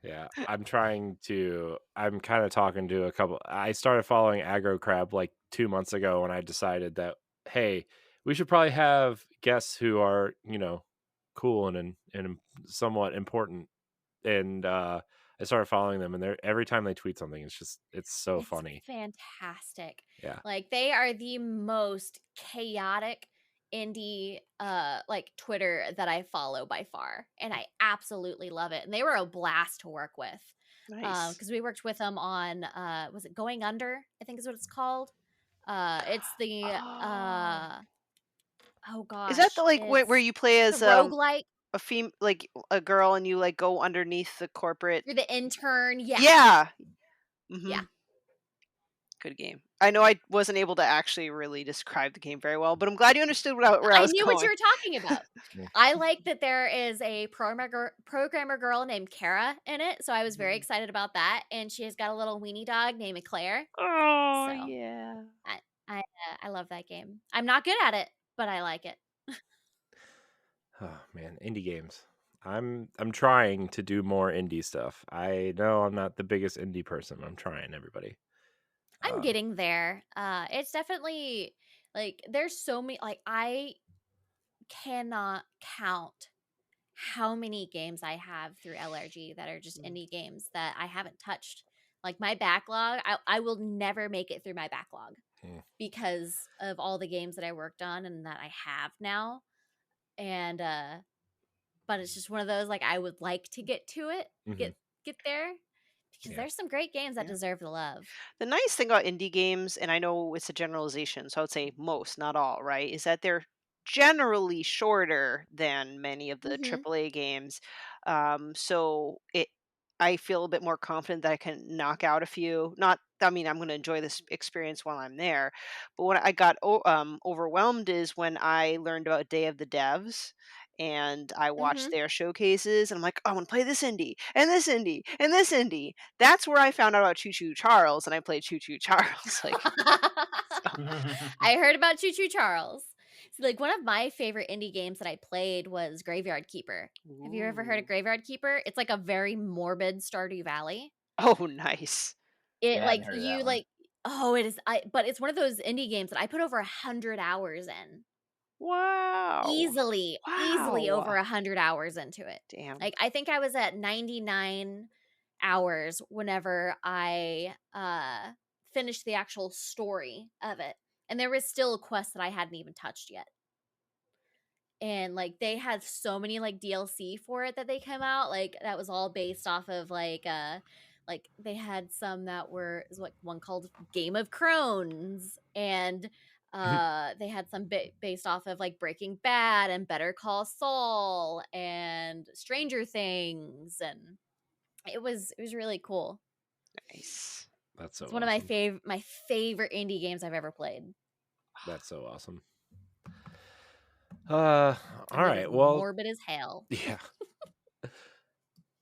yeah. I'm kind of talking to a couple. I started following Aggro Crab like 2 months ago when I decided that, hey, we should probably have guests who are, cool and somewhat important. And I started following them, and every time they tweet something, it's so It's funny. fantastic. Yeah. Like they are the most chaotic indie like Twitter that I follow by far, and I absolutely love it. And they were a blast to work with. Nice. Because we worked with them on was it Going Under, I think is what it's called. It's the Oh. oh Is that the gosh, like where it's you play the as roguelike. like a girl and you like go underneath the corporate? You're the intern. Yeah. Yeah. Yeah. Mhm. Good game. I know I wasn't able to actually really describe the game very well, but I'm glad you understood where I I was knew what you going. were talking about. Mm. I like that there is a programmer girl named Kara in it, so I was very Mhm. excited about that. And she has got a little weenie dog named Claire. Oh, So yeah. I love that game. I'm not good at it, but I like it. Oh man, indie games. I'm trying to do more indie stuff. I know I'm not the biggest indie person. I'm trying, everybody. I'm getting there. It's definitely like there's so many. Like I cannot count how many games I have through LRG that are just Mm. indie games that I haven't touched. Like my backlog, I will never make it through my backlog Mm. because of all the games that I worked on and that I have now. And but it's just one of those, like I would like to get to it, Hmm. get there, because Yeah. there's some great games that Yeah. deserve the love. The nice thing about indie games, and I know it's a generalization, so I would say most, not all, right, is that they're generally shorter than many of the Mm-hmm. AAA games. So I feel a bit more confident that I can knock out a few. Not, I mean, I'm going to enjoy this experience while I'm there, but when I got overwhelmed is when I learned about Day of the Devs. And I watched Mm-hmm. their showcases, and I'm like, oh, I want to play this indie, and this indie, and this indie. That's where I found out about Choo Choo Charles, and I played Choo Choo Charles. Like, so. I heard about Choo Choo Charles. So, like one of my favorite indie games that I played was Graveyard Keeper. Have you ever heard of Ooh. Graveyard Keeper? It's like a very morbid Stardew Valley. Oh, nice. It Yeah, I like hadn't heard of that you one. like oh it is but it's one of those indie games that I put over 100 hours in. Wow. Easily over Wow. 100 hours into it. Damn. Like I think I was at 99 hours whenever I finished the actual story of it. And there was still a quest that I hadn't even touched yet. And like they had so many like DLC for it that they came out, like that was all based off of like they had some that were is like one called Game of Crones, and they had some based off of like Breaking Bad and Better Call Saul and Stranger Things, and it was really cool. Nice. That's so It's one of awesome. my favorite indie games I've ever played. That's so awesome. All And it is right. Well, morbid as hell. yeah.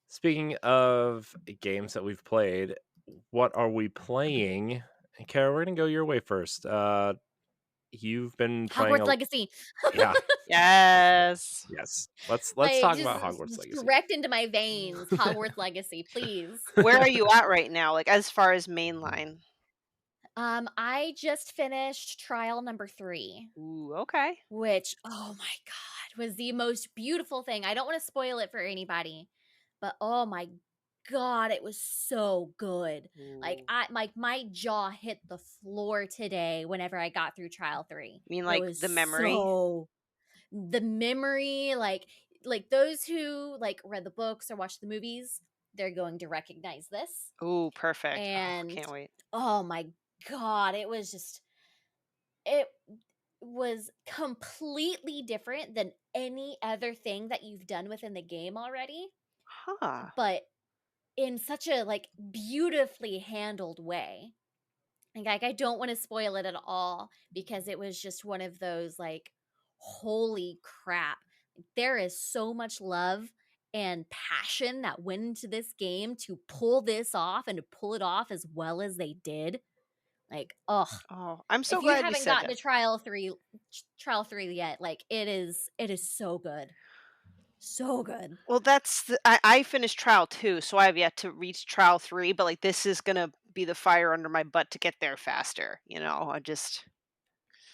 Speaking of games that we've played, what are we playing? Kara, we're gonna go your way first. you've been playing Hogwarts a Legacy. yeah, Yes. yes. Let's Like, talk about just Hogwarts Legacy. direct into my veins, Hogwarts Legacy, please. Where are you at right now, like, as far as mainline? I just finished trial number 3, Ooh, okay. which, oh my god, was the most beautiful thing. I don't wanna spoil it for anybody, but oh my god, it was so good. Like, Ooh. my jaw hit the floor today whenever I got through trial 3. You mean, It like, was the memory? so the memory, like, those who, like, read the books or watched the movies, they're going to recognize this, Ooh, perfect. Oh, and, can't wait. oh my god, it was completely different than any other thing that you've done within the game already, Huh. but in such a, like, beautifully handled way. Like, I don't wanna spoil it at all because it was just one of those, like, holy crap. There is so much love and passion that went into this game to pull this off and to pull it off as well as they did. Like, ugh. Oh, I'm so If you glad you haven't said gotten that. to trial 3 yet, like, it is so good. So good. Well, that's I finished trial 2, so I have yet to reach trial 3, but, like, this is gonna be the fire under my butt to get there faster, you know? I just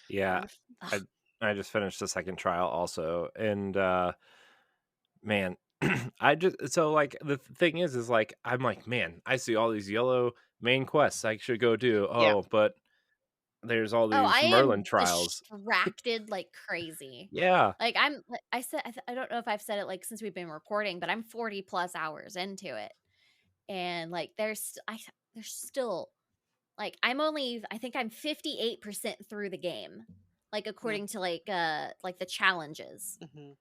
Yeah, wanna I I just finished the second trial also, and man, I just so like the thing is like I'm like, man, I see all these yellow main quests I should go do. yeah. Oh, but there's all Oh, I these Merlin am trials. distracted like crazy. Yeah, Like, I said I don't know if I've said it, like, since we've been recording, but I'm 40 plus hours into it, and, like, there's still like, I think I'm 58% through the game, like, Mm, according to, like, the challenges. mhm.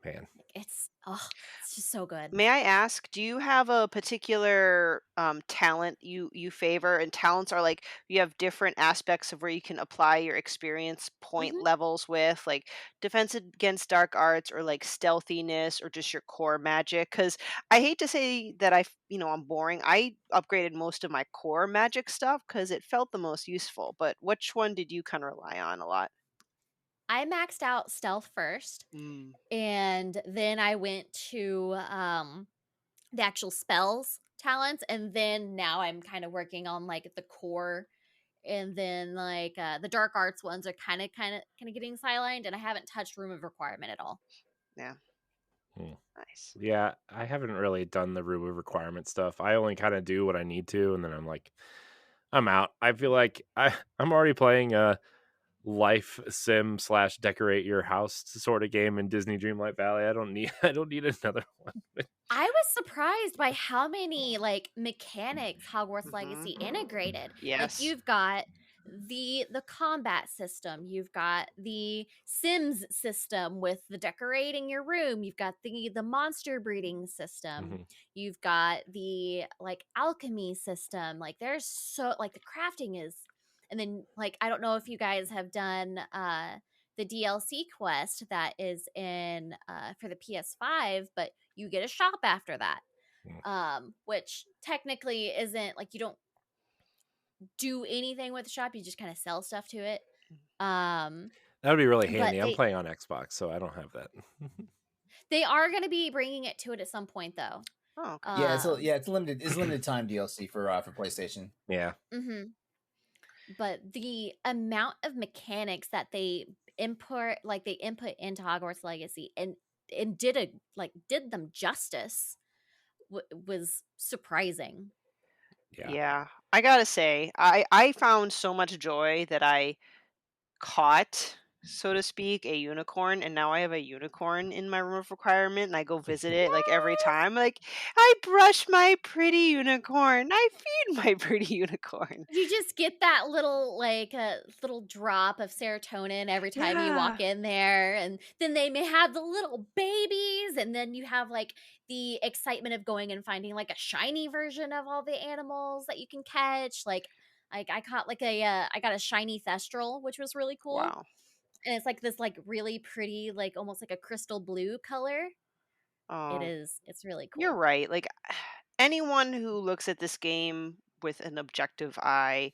Like, it's just so good. May I ask, do you have a particular, talent you favor? And talents are like you have different aspects of where you can apply your experience point Mhm. levels with, like defense against dark arts or like stealthiness or just your core magic. Because I hate to say that I'm boring. I upgraded most of my core magic stuff because it felt the most useful. But which one did you kind of rely on a lot? I maxed out stealth first, Mm, and then I went to, the actual spells talents, and then now I'm kinda working on, like, the core, and then, like, the dark arts ones are kinda getting sidelined, and I haven't touched Room of Requirement at all. yeah, Hmm. nice. yeah. I haven't really done the room of requirement stuff. I only kind of do what I need to, and then I'm like, I'm out. I feel like I'm already playing a life sim slash decorate your house sort of game in Disney Dreamlight Valley. I don't need I don't need another one. I was surprised by how many, like, mechanics Hogwarts Hmm. Legacy integrated. Like, Yes. you've got the combat system, you've got the Sims system with the decorating your room, you've got the monster breeding system, Mhm. you've got the, like, alchemy system. Like, there's so like, the crafting is, and then, like, I don't know if you guys have done, the DLC quest that is in, for the PS5, but you get a shop after that, Mm. which technically isn't like, you don't do anything with the shop, you just kind of sell stuff to it. Um, That would be really but handy. I'm playing on Xbox, so I don't have that. they are going to be bringing it to it at some point, though. Oh, okay. Yeah, Um, it's limited. It's limited time DLC for PlayStation. Yeah. mhm. But the amount of mechanics that they input into Hogwarts Legacy, and did them justice, was surprising. Yeah. Yeah, I gotta say, I found so much joy that I caught, so to speak, a unicorn, and now I have a unicorn in my room of requirement, and I go visit it like every time. Like, I brush my pretty unicorn, I feed my pretty unicorn. You just get that little, like, a little drop of serotonin every time you walk Yeah. in there, and then they may have the little babies, and then you have, like, the excitement of going and finding, like, a shiny version of all the animals that you can catch. Like, I got a shiny thestral, which was really cool, Wow. and it's, like, this, like, really pretty, like, almost like a crystal blue color. Oh, It's really you're cool. right. Like, anyone who looks at this game with an objective eye,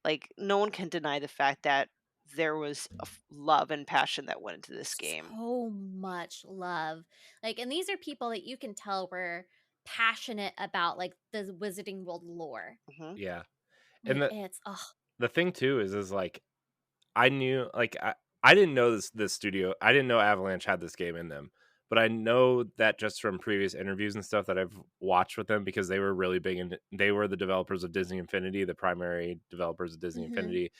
like, no one can deny the fact that there was love and passion that went into this game. So much love. Like, and these are people that you can tell were passionate about like the Wizarding World lore. Hmm. Yeah. And Like it's oh the thing too is like I knew like I didn't know this studio. I didn't know Avalanche had this game in them. But I know that just from previous interviews and stuff that I've watched with them because they were really big and they were the developers of Disney Infinity, the primary developers of Disney hmm Infinity.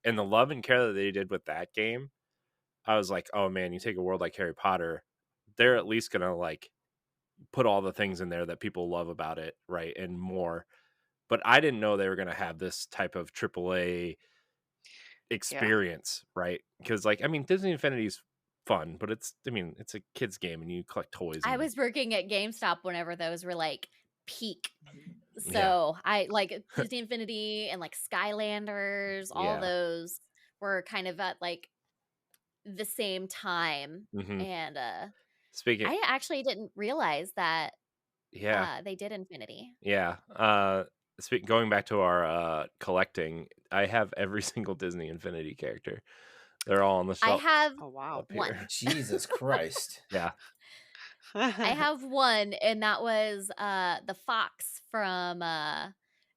And the love and care that they did with that game, I was like, "Oh man, you take a world like Harry Potter, they're at least going to like put all the things in there that people love about it, right? And more." But I didn't know they were going to have this type of AAA Yeah. experience, right? Because like I mean, Disney Infinity's fun, but it's a kids game and you collect toys I and was working at GameStop whenever those were like peak. yeah, So I like Disney Infinity and like Skylanders, all yeah. those were kind of at like the same time. hmm And Speaking, I actually didn't realize that yeah, they did Infinity. yeah. Going back to our collecting, I have every single Disney Infinity character. They're all on the I shelf have Oh wow. up here. one. Jesus Christ. Yeah, I have one, and that was the fox from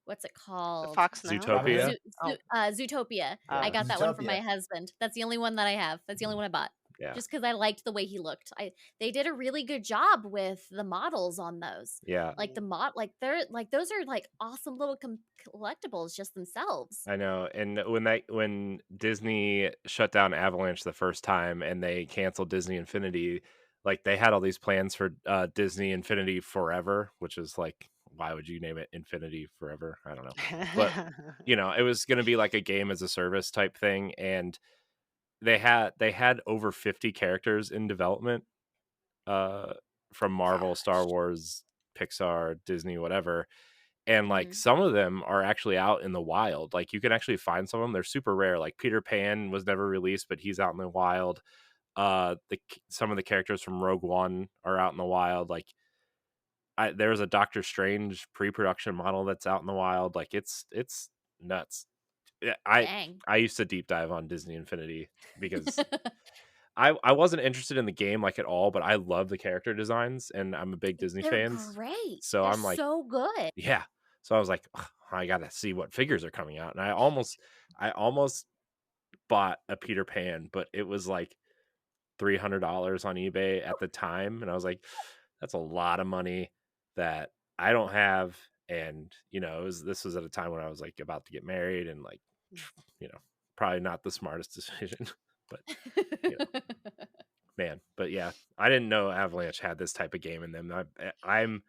what's it The called? Fox and the Hound. Robin Hood? Zootopia. Zootopia. I Oh. got that one from my Zootopia. husband. That's the only one that I have. That's the only one I bought. Yeah, Just because I liked the way he looked. They did a really good job with the models on those. yeah. Like like they're like those are like awesome little collectibles just themselves. I know. And when Disney shut down Avalanche the first time and they canceled Disney Infinity, like they had all these plans for Disney Infinity Forever, which is like why would you name it Infinity Forever? I don't know. But it was going to be like a game as a service type thing and they had over 50 characters in development uh from Marvel, Star Gosh. Wars, Pixar, Disney, whatever, and like hmm some of them are actually out in the wild. Like you can actually find some of them. They're super rare. Like Peter Pan was never released, but he's out in the wild. Some of the characters from Rogue One are out in the wild. Like there's a Doctor Strange pre-production model that's out in the wild. Like it's nuts. Yeah, Dang. I used to deep dive on Disney Infinity because I wasn't interested in the game like at all, but I love the character designs and I'm a big Disney They're fans. great. So They're I'm like, so good. yeah. So I was like, "Ugh, I gotta see what figures are coming out. And I almost bought a Peter Pan, but it was like $300 on eBay at the time. And I was like, that's a lot of money that I don't have. And, this was at a time when I was like about to get married and like, you know, probably not the smartest decision, but you know, man, but yeah, I didn't know Avalanche had this type of game in them. I'm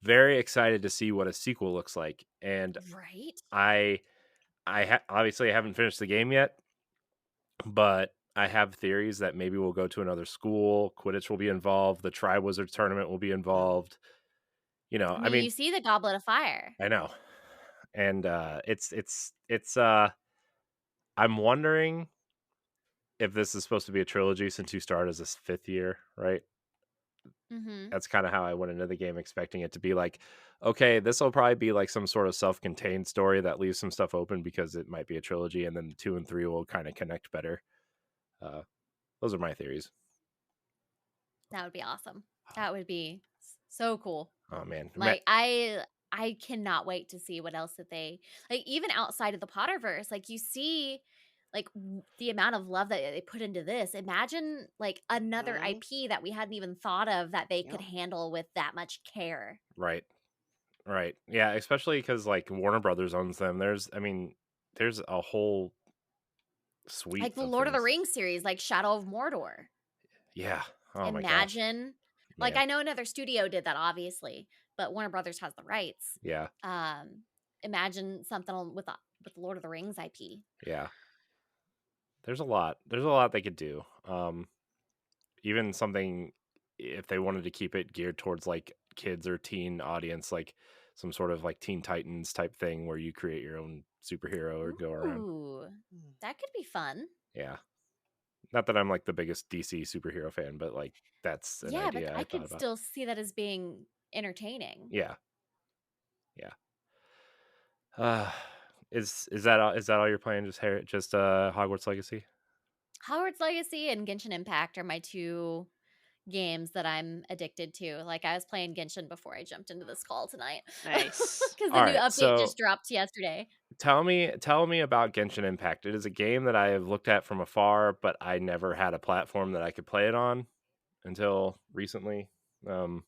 very excited to see what a sequel looks like, and Right? I obviously I haven't finished the game yet, but I have theories that maybe we'll go to another school. Quidditch will be involved. The Triwizard tournament will be involved. I I mean, you mean, see the Goblet of Fire. I know, and it's. I'm wondering if this is supposed to be a trilogy since you start as this fifth year, right? hmm That's kind of how I went into the game, expecting it to be like, okay, this will probably be like some sort of self-contained story that leaves some stuff open because it might be a trilogy, and then 2 and 3 will kind of connect better. Uh, those are my theories. That would be awesome. That would be so cool. Oh man, Like I cannot wait to see what else that they like even outside of the Potterverse. Like you see like the amount of love that they put into this. Imagine like another Mhm. IP that we hadn't even thought of that they Yeah. could handle with that much care. right, right, yeah, especially because like Warner Brothers owns them. There's a whole suite Like the of Lord of the things. Rings series, like Shadow of Mordor. Yeah. Oh my gosh, Imagine like man. I know another studio did that obviously, but Warner Brothers has the rights. Yeah, Imagine something with Lord of the Rings IP. yeah. There's a lot. There's a lot they could do. Even something if they wanted to keep it geared towards like kids or teen audience, like some sort of like Teen Titans type thing where you create your own superhero or go around. Ooh, Mm. that could be fun. Yeah. Not that I'm like the biggest DC superhero fan, but like that's an Yeah, but idea I I thought could about. still see that as being entertaining. Yeah. Yeah. Uh, Is that all you're playing? Just Hogwarts Legacy? Hogwarts Legacy and Genshin Impact are my 2 games that I'm addicted to. Like, I was playing Genshin before I jumped into this call tonight. Nice. Because the All new right, update so just dropped yesterday. tell me about Genshin Impact. It is a game that I have looked at from afar, but I never had a platform that I could play it on until recently. Um,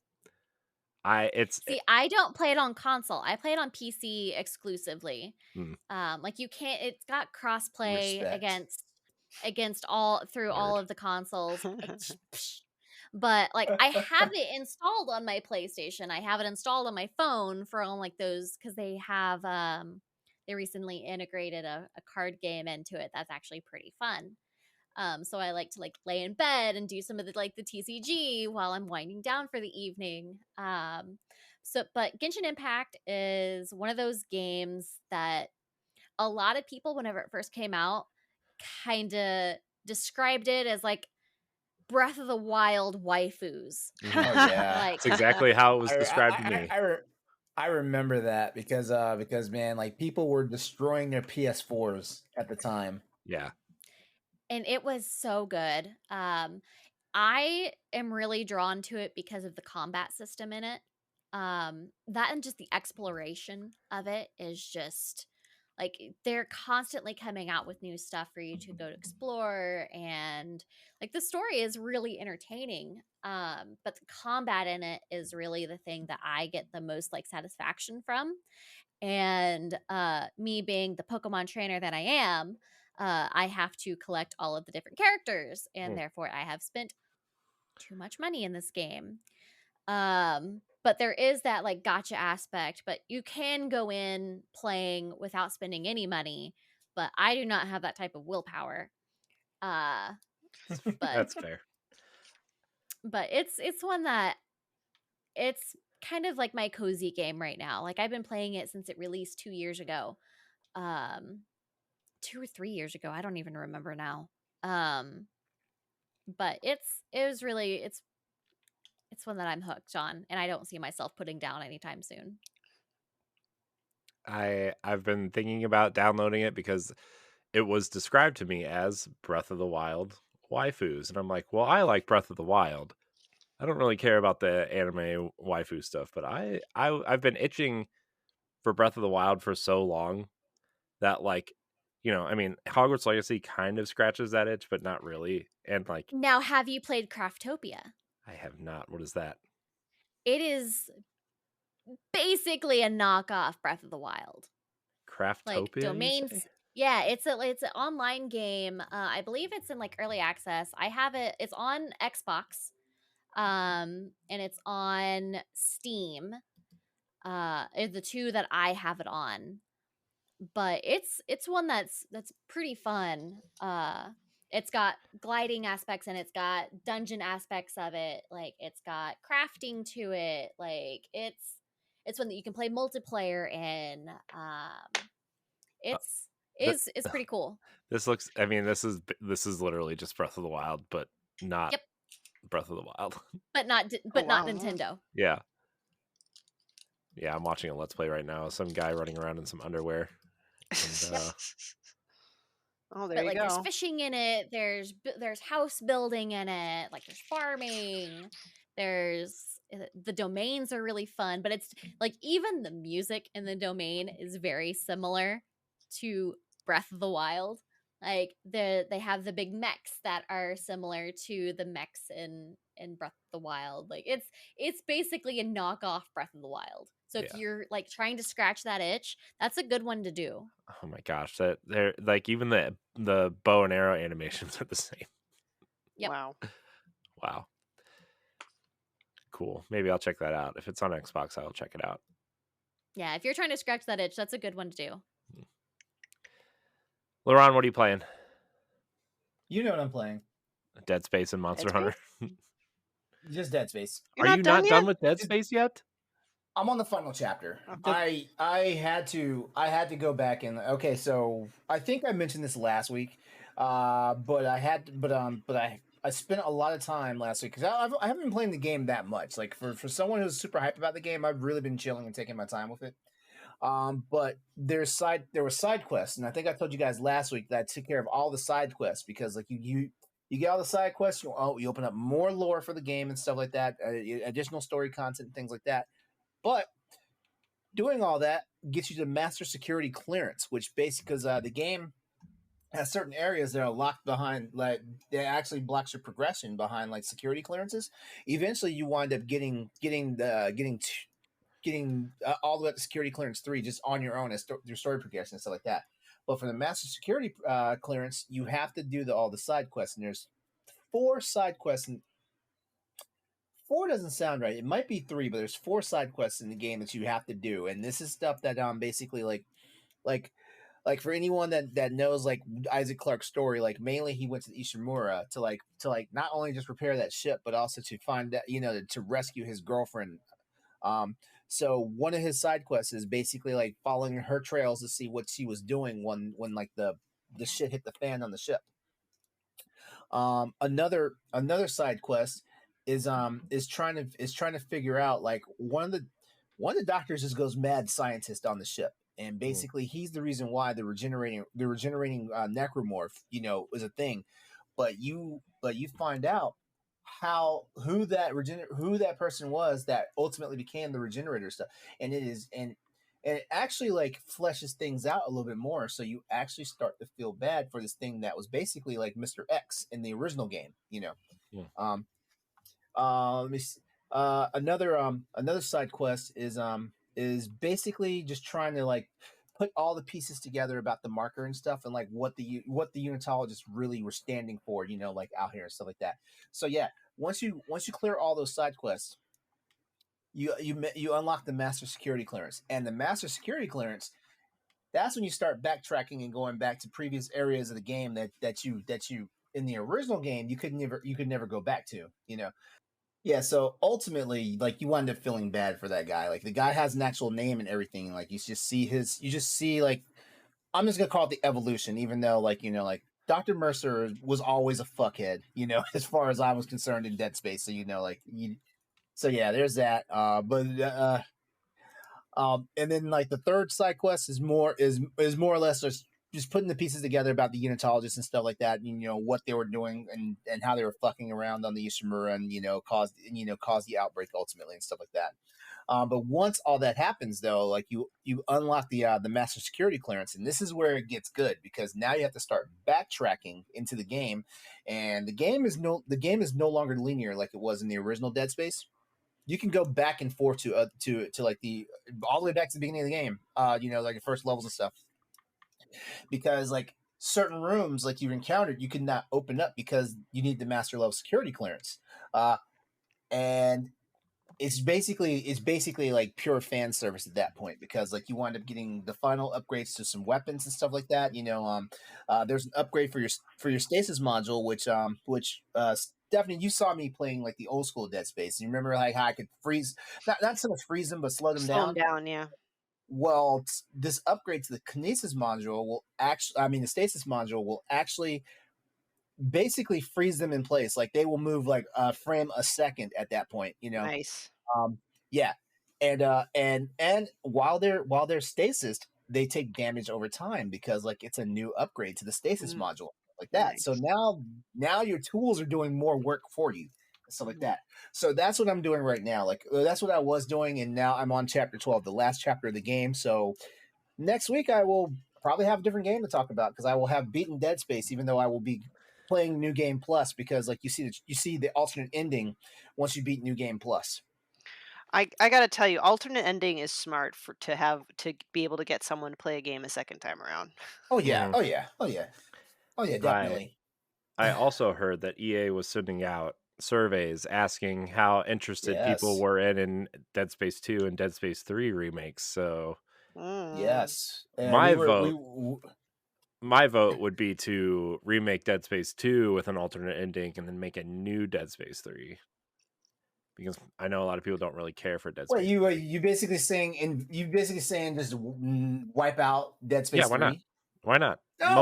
I it's See, I don't play it on console. I play it on PC exclusively. hmm, Like, you can't it's got crossplay Respect. against all through all nerd. of the consoles. But like, I have it installed on my PlayStation. I have it installed on my phone for on like those because they recently integrated a card game into it that's actually pretty fun. So I like to like lay in bed and do some of the like the TCG while I'm winding down for the evening. But Genshin Impact is one of those games that a lot of people, whenever it first came out, kind of described it as like Breath of the Wild waifus. Mhm. Oh yeah. Like, It's exactly how it was I described to I me. I, I, I remember that because man, like people were destroying their PS4s at the time. Yeah. and it was so good. I am really drawn to it because of the combat system in it. That and just the exploration of it is just like they're constantly coming out with new stuff for you to go to explore, and like the story is really entertaining. But the combat in it is really the thing that I get the most like satisfaction from. And me being the Pokemon trainer that I am, I have to collect all of the different characters, and Mm. therefore I have spent too much money in this game. But there is that like gotcha aspect, but you can go in playing without spending any money, but I do not have that type of willpower. Uh but That's fair. it's one that it's kind of like my cozy game right now. Like I've been playing it since it released 2 years ago. Um 2 or 3 years ago, I don't even remember now. Um but it was really it's one that I'm hooked on, and I don't see myself putting down anytime soon. I've been thinking about downloading it because it was described to me as Breath of the Wild waifus, and I'm like, well, I like Breath of the Wild. I don't really care about the anime waifu stuff, but I've been itching for Breath of the Wild for so long that like, I mean, Hogwarts Legacy kind of scratches that itch, but not really. And like, Now, have you played Craftopia? I have not. What is that? It is basically a knockoff Breath of the Wild. Like Craftopia, you domains. say? Yeah, it's an online game. I believe it's in like early access. I have it. It's on Xbox, and it's on Steam. Are the two that I have it on. But it's one that's pretty fun. It's got gliding aspects and it's got dungeon aspects of it. Like it's got crafting to it. Like it's one that you can play multiplayer in. Uh, It's th- it's pretty cool. this looks. I mean, this is literally just Breath of the Wild, but not Yep, Breath of the Wild. Oh but not wow. Nintendo. Yeah, yeah. I'm watching a Let's Play right now. Some guy running around in some underwear. And, Yep. Oh, there But you like there's go. fishing in it, there's house building in it, like there's farming, there's the domains are really fun, but it's like even the music in the domain is very similar to Breath of the Wild. Like they have the big mechs that are similar to the mechs in Breath of the Wild. Like it's basically a knockoff Breath of the Wild. So if yeah. you're like trying to scratch that itch, that's a good one to do. Oh my gosh, that they're like even the bow and arrow animations are the same. Yep. Wow. Wow, cool. Maybe I'll check that out. If it's on Xbox, I'll check it out. Yeah, if you're trying to scratch that itch, that's a good one to do. LeRon, what are you playing? You know what I'm playing? Dead Space and Monster Dead Hunter. Just Dead Space. You're Are not you done not yet? done with Dead Space yet? I'm on the final chapter. Okay. I had to go back and okay, so I think I mentioned this last week, but I spent a lot of time last week because I haven't been playing the game that much. Like for someone who's super hyped about the game, I've really been chilling and taking my time with it. But there were side quests, and I think I told you guys last week that I took care of all the side quests because like you get all the side quests, you open up more lore for the game and stuff like that, additional story content and things like that. But doing all that gets you to master security clearance, which basically because the game has certain areas that are locked behind, like they actually blocks your progression behind like security clearances. Eventually, you wind up getting all the way up to security clearance 3 just on your own as your story progression and stuff like that. But for the master security clearance, you have to do all the side quests, and there's 4 side quests. And 4 doesn't sound right. It might be 3, but there's 4 side quests in the game that you have to do, and this is stuff that basically like like for anyone that knows like Isaac Clarke's story, like mainly he went to Ishimura to not only just repair that ship, but also to find that to rescue his girlfriend. So one of his side quests is basically like following her trails to see what she was doing when like the shit hit the fan on the ship. Another side quest is trying to figure out like one of the doctors just goes mad scientist on the ship, and basically he's the reason why the regenerating necromorph is a thing. But you find out who that person was that ultimately became the regenerator stuff, and it actually like fleshes things out a little bit more, so you actually start to feel bad for this thing that was basically like Mr. X in the original game. Yeah. Let me see. Another side quest is basically just trying to like put all the pieces together about the marker and stuff, and like what the unitologists really were standing for, like out here and stuff like that. So yeah, once you clear all those side quests, you unlock the master security clearance, and the master security clearance, that's when you start backtracking and going back to previous areas of the game that you in the original game you could never go back to. Yeah, so ultimately, like you wind up feeling bad for that guy. Like the guy has an actual name and everything. Like you just see like, I'm just gonna call it the evolution, even though like Dr. Mercer was always a fuckhead, as far as I was concerned in Dead Space. So so yeah, there's that. And then like the third side quest is more or less just putting the pieces together about the unitologists and stuff like that, what they were doing and how they were fucking around on the Ishimura and caused the outbreak ultimately and stuff like that. But once all that happens, though, like you unlock the master security clearance, and this is where it gets good because now you have to start backtracking into the game, and the game is no longer linear like it was in the original Dead Space. You can go back and forth to like all the way back to the beginning of the game, like the first levels and stuff, because like certain rooms like you've encountered you could not open up because you need the master level security clearance, and it's basically like pure fan service at that point because like you wind up getting the final upgrades to some weapons and stuff like that. There's an upgrade for your stasis module, which Stephanie, you saw me playing like the old school Dead Space. You remember like how I could freeze, not so much freeze them, but slow them down. Yeah. Well, this upgrade to the kinesis module the stasis module will actually basically freeze them in place. Like they will move like a frame a second at that point. Nice. Yeah, and while they're stasis, they take damage over time because like it's a new upgrade to the stasis module like that. Nice. So now your tools are doing more work for you, stuff like that. So that's what I'm doing right now. Like that's what I was doing, and now I'm on chapter 12, the last chapter of the game. So next week I will probably have a different game to talk about because I will have beaten Dead Space, even though I will be playing New Game Plus because like you see the alternate ending once you beat New Game Plus. I gotta tell you, alternate ending is smart to be able to get someone to play a game a second time around. Oh yeah, oh yeah, definitely. I also heard that EA was sending out surveys asking how interested people were in Dead Space 2 and Dead Space 3 remakes. So yes, and my vote would be to remake Dead Space 2 with an alternate ending and then make a new Dead Space 3. Because I know a lot of people don't really care for Dead Space. Wait, you basically saying just wipe out Dead Space 3? Why not? Why not? No,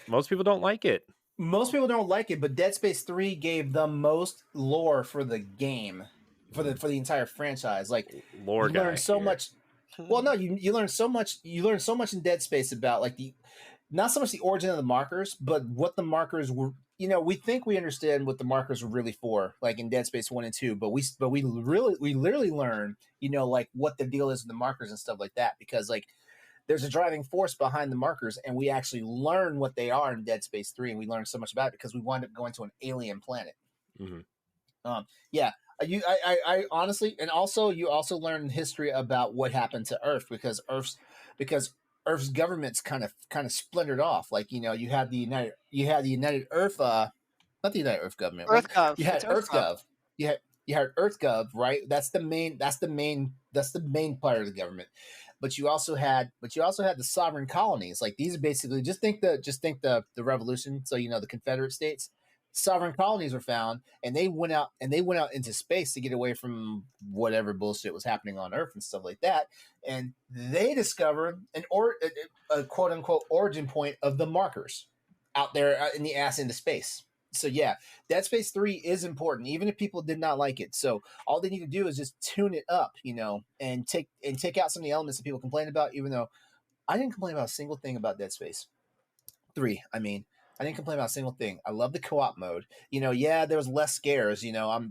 most people don't like it. Most people don't like it, but Dead Space 3 gave the most lore for the game, for the entire franchise. Like lore, you learn so much. Well, no, you learn so much. You learn so much in Dead Space about like the not so much the origin of the markers, but what the markers were. We think we understand what the markers were really for, like in Dead Space 1 and 2, but we literally learn, like what the deal is with the markers and stuff like that, because like there's a driving force behind the markers, and we actually learn what they are in Dead Space 3, and we learn so much about it because we wind up going to an alien planet. Mhm. Yeah, I honestly, and also you also learn history about what happened to Earth, because Earth's government's kind of splintered off. Like you had the United Earth, not the United Earth government. What EarthGov. you had It's EarthGov. EarthGov. You had EarthGov, right? That's the main part of the government. But you also had the sovereign colonies. Like these are basically just think the revolution. So the Confederate States. Sovereign colonies were found, and they went out into space to get away from whatever bullshit was happening on Earth and stuff like that. And they discovered a quote unquote origin point of the markers out there in the ass into space. So yeah, Dead Space 3 is important, even if people did not like it. So all they need to do is just tune it up, and take out some of the elements that people complain about. Even though I didn't complain about a single thing about Dead Space 3. I didn't complain about a single thing. I love the co-op mode. Yeah, there was less scares. I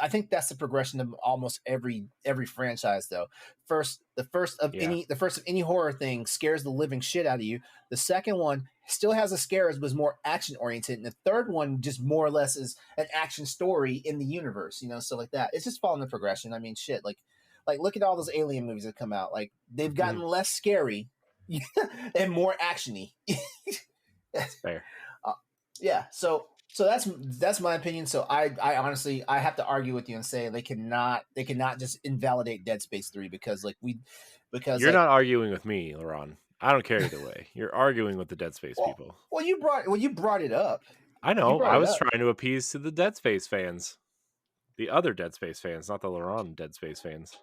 think that's the progression of almost every franchise though. The first of any horror thing scares the living shit out of you. The second one still has the scares, but is more action oriented, and the third one just more or less is an action story in the universe. Stuff like that. It's just following the progression. I mean, shit. Like look at all those alien movies that come out. Like they've gotten less scary and more actiony. That's fair. Yeah. So that's my opinion. So I honestly I have to argue with you and say they cannot just invalidate Dead Space 3 because You're not arguing with me, LeRon. I don't care either way. You're arguing with the Dead Space people. Well, you brought it up. I know. I was trying to appease to the Dead Space fans, the other Dead Space fans, not the LeRon Dead Space fans.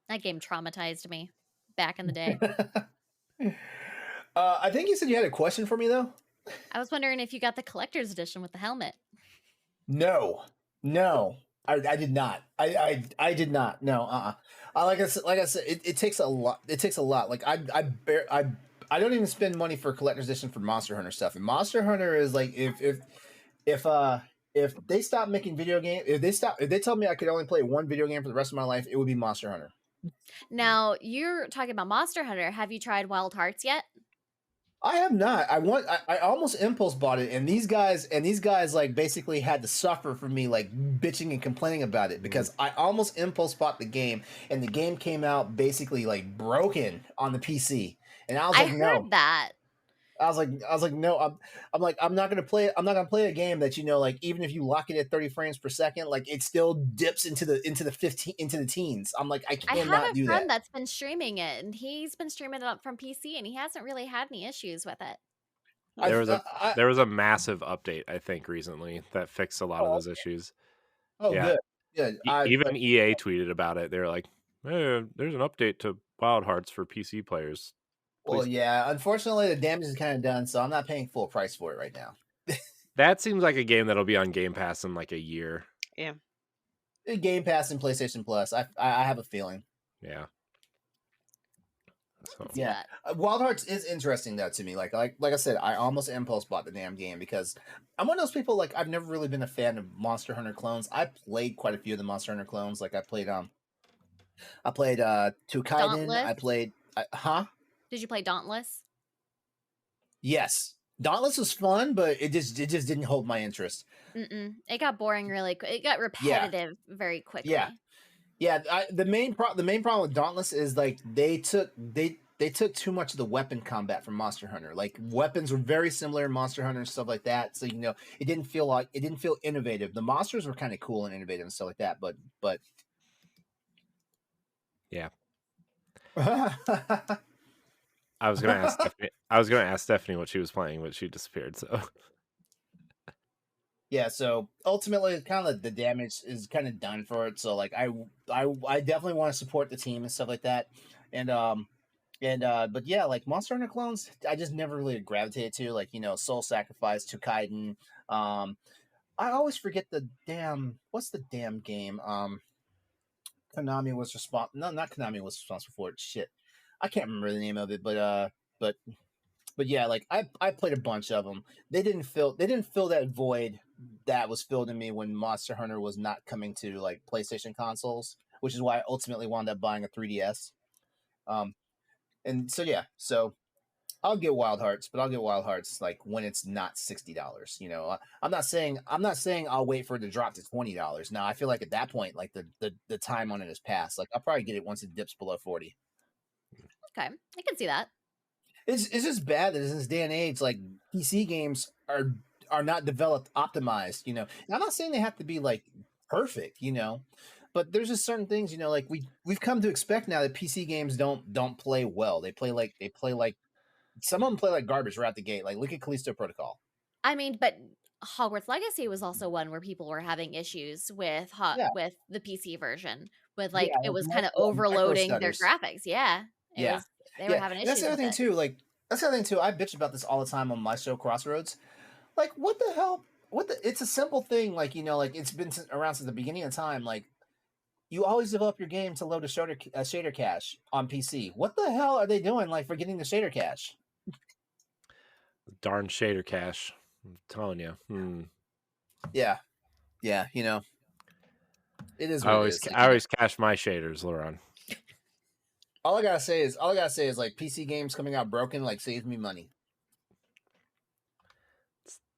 That game traumatized me back in the day. I think you said you had a question for me though. I was wondering if you got the collector's edition with the helmet. No, I did not. I did not. No, like I said, it takes a lot. It takes a lot. Like I don't even spend money for collector's edition for Monster Hunter stuff. And Monster Hunter is like if they stop making video games, if they told me I could only play one video game for the rest of my life, it would be Monster Hunter. Now you're talking about Monster Hunter. Have you tried Wild Hearts yet? I have not. I almost impulse bought it, and these guys like basically had to suffer for me like bitching and complaining about it because I almost impulse bought the game, and the game came out basically like broken on the PC, and I was like, no. I heard that. I was like, no. I'm not gonna play. I'm not gonna play a game that like even if you lock it at 30 frames per second, like it still dips into the teens. I'm like, I cannot do that. I have a friend that's been streaming it, and he's been streaming it up from PC, and he hasn't really had any issues with it. There was a massive update, I think, recently that fixed a lot of those issues. Oh, yeah. Good. Even EA tweeted about it. They're like, hey, there's an update to Wild Hearts for PC players. Well, yeah. Unfortunately, the damage is kind of done, so I'm not paying full price for it right now. That seems like a game that'll be on Game Pass in like a year. Yeah. Game Pass and PlayStation Plus. I have a feeling. Yeah. So. Yeah. Wild Hearts is interesting though to me. Like I said, I almost impulse bought the damn game because I'm one of those people. Like I've never really been a fan of Monster Hunter clones. I played quite a few of the Monster Hunter clones. Like I played Tukaiden. I played Did you play Dauntless? Yes. Dauntless was fun, but it just didn't hold my interest. It got boring really quick. It got repetitive very quickly. Yeah. The main problem with Dauntless is like they took too much of the weapon combat from Monster Hunter. Like weapons were very similar in Monster Hunter and stuff like that. So it didn't feel innovative. The monsters were kind of cool and innovative and stuff like that, but yeah. I was gonna ask Stephanie what she was playing, but she disappeared. So yeah, so ultimately, kind of the damage is kind of done for it. So like, I definitely want to support the team and stuff like that. But yeah, like Monster Hunter clones, I just never really gravitated to. Like Soul Sacrifice, Tukaiden. I always forget what's the damn game. Konami was responsible. No, not Konami was responsible for it. Shit, I can't remember the name of it, but but yeah, like I played a bunch of them. They didn't fill that void that was filled in me when Monster Hunter was not coming to like PlayStation consoles, which is why I ultimately wound up buying a 3DS. Um, and so yeah, so I'll get Wild Hearts, but I'll get Wild Hearts like when it's not $60. You know, I'm not saying I'll wait for it to drop to $20. Now I feel like at that point, like the time on it has passed. Like I'll probably get it once it dips below 40. Okay, I can see that. It's just bad that in this day and age, like PC games are not developed optimized. You know, and I'm not saying they have to be like perfect. You know, but there's just certain things. You know, like we've come to expect now that PC games don't play well. They play like some of them play like garbage right out the gate. Like look at Callisto Protocol. I mean, but Hogwarts Legacy was also one where people were having issues with Yeah, with the PC version, with yeah, like it like was kind of micro overloading their stutters. graphics. Yeah, it Yeah, was they were yeah, having and that's the issues other with thing it. too. Like that's the other thing too. I bitch about this all the time on my show Crossroads. Like what the hell? What the? It's a simple thing. Like you know, like it's been around since the beginning of time. Like you always develop your game to load a shader cache on PC. What the hell are they doing? Like forgetting the shader cache? Darn shader cache. I'm telling you. Yeah, yeah. You know, it is I what it always is. Like I you know, always cache my shaders, LeRon. all I gotta say is like PC games coming out broken like saves me money.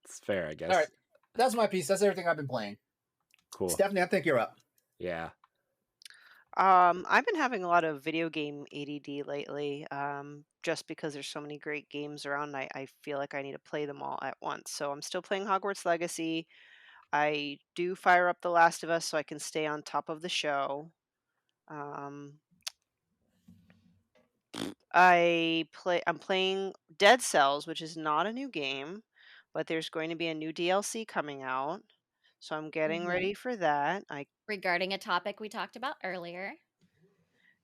It's fair, I All right, guess. that's my piece. That's everything I've been playing. Cool. Stephanie, I think you're up. Yeah. I've been having a lot of video game ADD lately, just because there's so many great games around. I feel like I need to play them all at once. So I'm still playing Hogwarts Legacy. I do fire up The Last of Us so I can stay on top of the show. Um, I'm playing Dead Cells, which is not a new game, but there's going to be a new DLC coming out. So I'm getting Mhm. ready for that. I Regarding a topic we talked about earlier.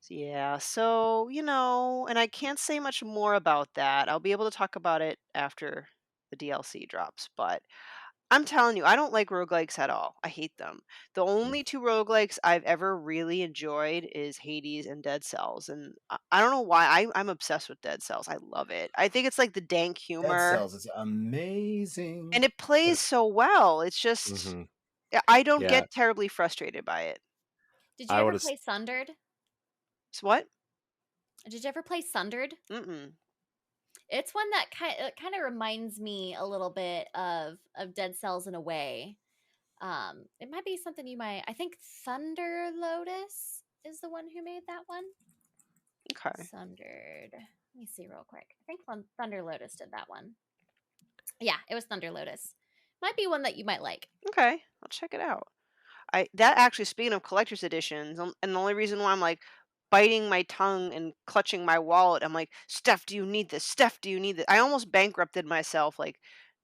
Yeah, so, and I can't say much more about that. I'll be able to talk about it after the DLC drops, but I'm telling you, I don't like roguelikes at all. I hate them. The only two roguelikes I've ever really enjoyed is Hades and Dead Cells, and I don't know why. I'm obsessed with Dead Cells. I love it. I think it's like the dank Dead humor, Cells is amazing. and it plays But so well. It's just, hmm I don't yeah, get terribly frustrated by it. Did you I would ever have play Sundered? So what? Did you ever play Sundered? Mm-mm. It's one that kind of reminds me a little bit of Dead Cells in a way. It might be something you might. I think Thunder Lotus is the one who made that one. Okay. Sundered. Let me see real quick. I think Thunder Lotus did that one. Yeah, it was Thunder Lotus. Might be one that you might like. Okay. I'll check it out. That actually, speaking of collector's editions, and the only reason why I'm like biting my tongue and clutching my wallet, I'm like, Steph, do you need this? Steph, do you need this? I almost bankrupted myself. Like,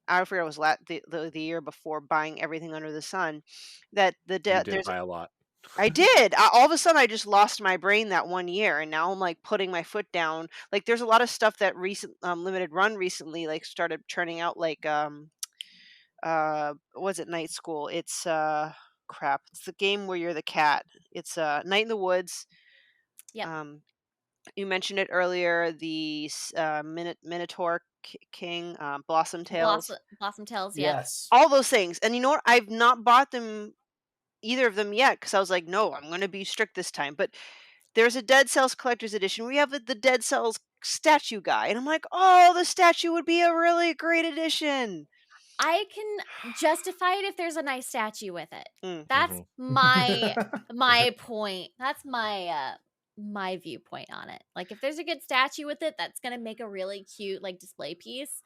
I forget it was the year before, buying everything under the sun. That you did there's buy a lot. I did. All of a sudden, I just lost my brain that one year, and now I'm like putting my foot down. Like, there's a lot of stuff that recent limited run recently like started churning out, like was it Night School? It's crap. It's the game where you're the cat. It's Night in the Woods. Yep. Um, you mentioned it earlier. The Minotaur King, Blossom Tales, Blossom Tales. Yep. Yes. all those things. And you know what? I've not bought them either of them yet because I was like, no, I'm going to be strict this time. But there's a Dead Cells collector's edition. We have the Dead Cells statue guy, and I'm like, oh, the statue would be a really great addition. I can justify it if there's a nice statue with it. Mm. That's hmm my point. That's my viewpoint on it. Like if there's a good statue with it that's going to make a really cute like display piece,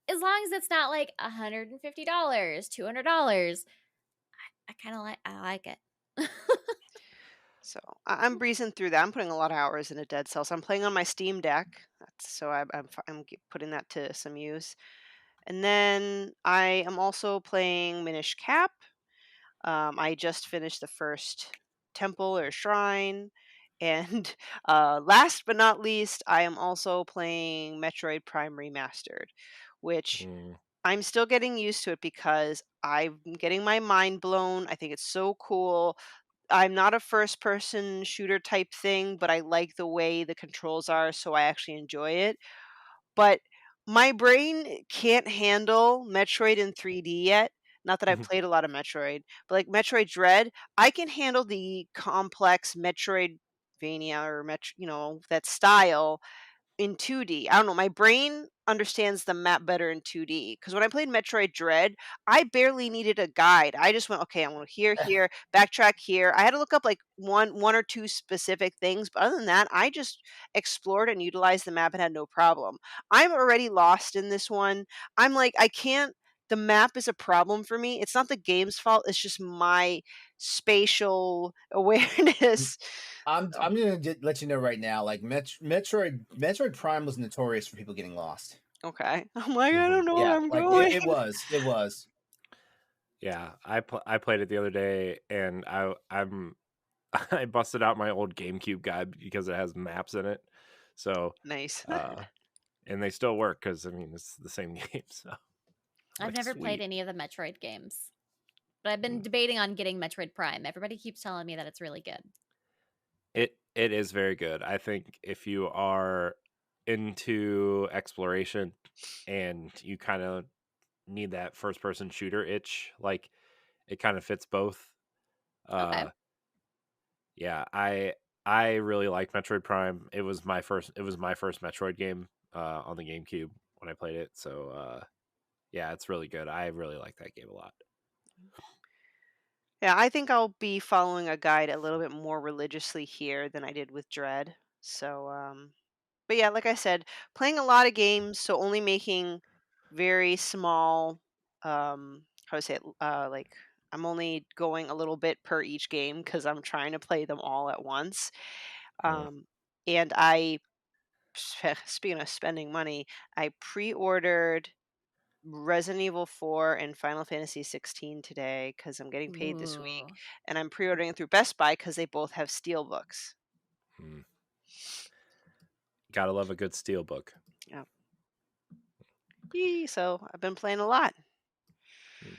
as long as it's not like $150, $200, I like it. So I'm breezing through that. I'm putting a lot of hours into Dead Cells. I'm playing on my Steam Deck, so putting that to some use. And then I am also playing Minish Cap. I just finished the first temple or shrine, and last but not least, I am also playing Metroid Prime Remastered, which Mm. I'm still getting used to it because I'm getting my mind blown. I think it's so cool. I'm not a first person shooter type thing, but I like the way the controls are, so I actually enjoy it. But my brain can't handle Metroid in 3D yet. Not that I've Mhm. played a lot of Metroid, but like Metroid Dread, I can handle the complex Metroidvania or that style in 2D. I don't know, my brain understands the map better in 2D. Because when I played Metroid Dread, I barely needed a guide. I just went, "Okay, I want here, backtrack here." I had to look up, like, one or 2 specific things, but other than that, I just explored and utilized the map and had no problem. I'm already lost in this one. I'm like, I can't the map is a problem for me. It's not the game's fault, it's just my spatial awareness. So, I'm gonna let you know right now. Like Metroid Prime was notorious for people getting lost. okay. I'm like, "I Mhm. don't know where Yeah, I'm like going." it was. Yeah, I played it the other day, and I'm I busted out my old GameCube guide because it has maps in it. So, Nice. uh, and they still work because I mean it's the same game. So, I've like, never played sweet. any of the Metroid games, but I've been Mm. debating on getting Metroid Prime. Everybody keeps telling me that it's really good. It is very good. I think if you are into exploration and you kind of need that first person shooter itch, like it kind of fits both. Okay. Uh, yeah, I really like Metroid Prime. It was my first Metroid game on the GameCube when I played it. So yeah, it's really good. I really like that game a lot. Yeah, I think I'll be following a guide a little bit more religiously here than I did with Dread. So, but yeah, like I said, playing a lot of games, so only making very small, how to say it, like I'm only going a little bit per each game because I'm trying to play them all at once. Mm. Um, and I, speaking of spending money, I pre-ordered Resident Evil 4 and Final Fantasy 16 today because I'm getting paid this week, Ooh. and I'm pre-ordering it through Best Buy because they both have steel books. Mm. Gotta love a good steelbook. Yeah. Yee, so I've been playing a lot. Mm.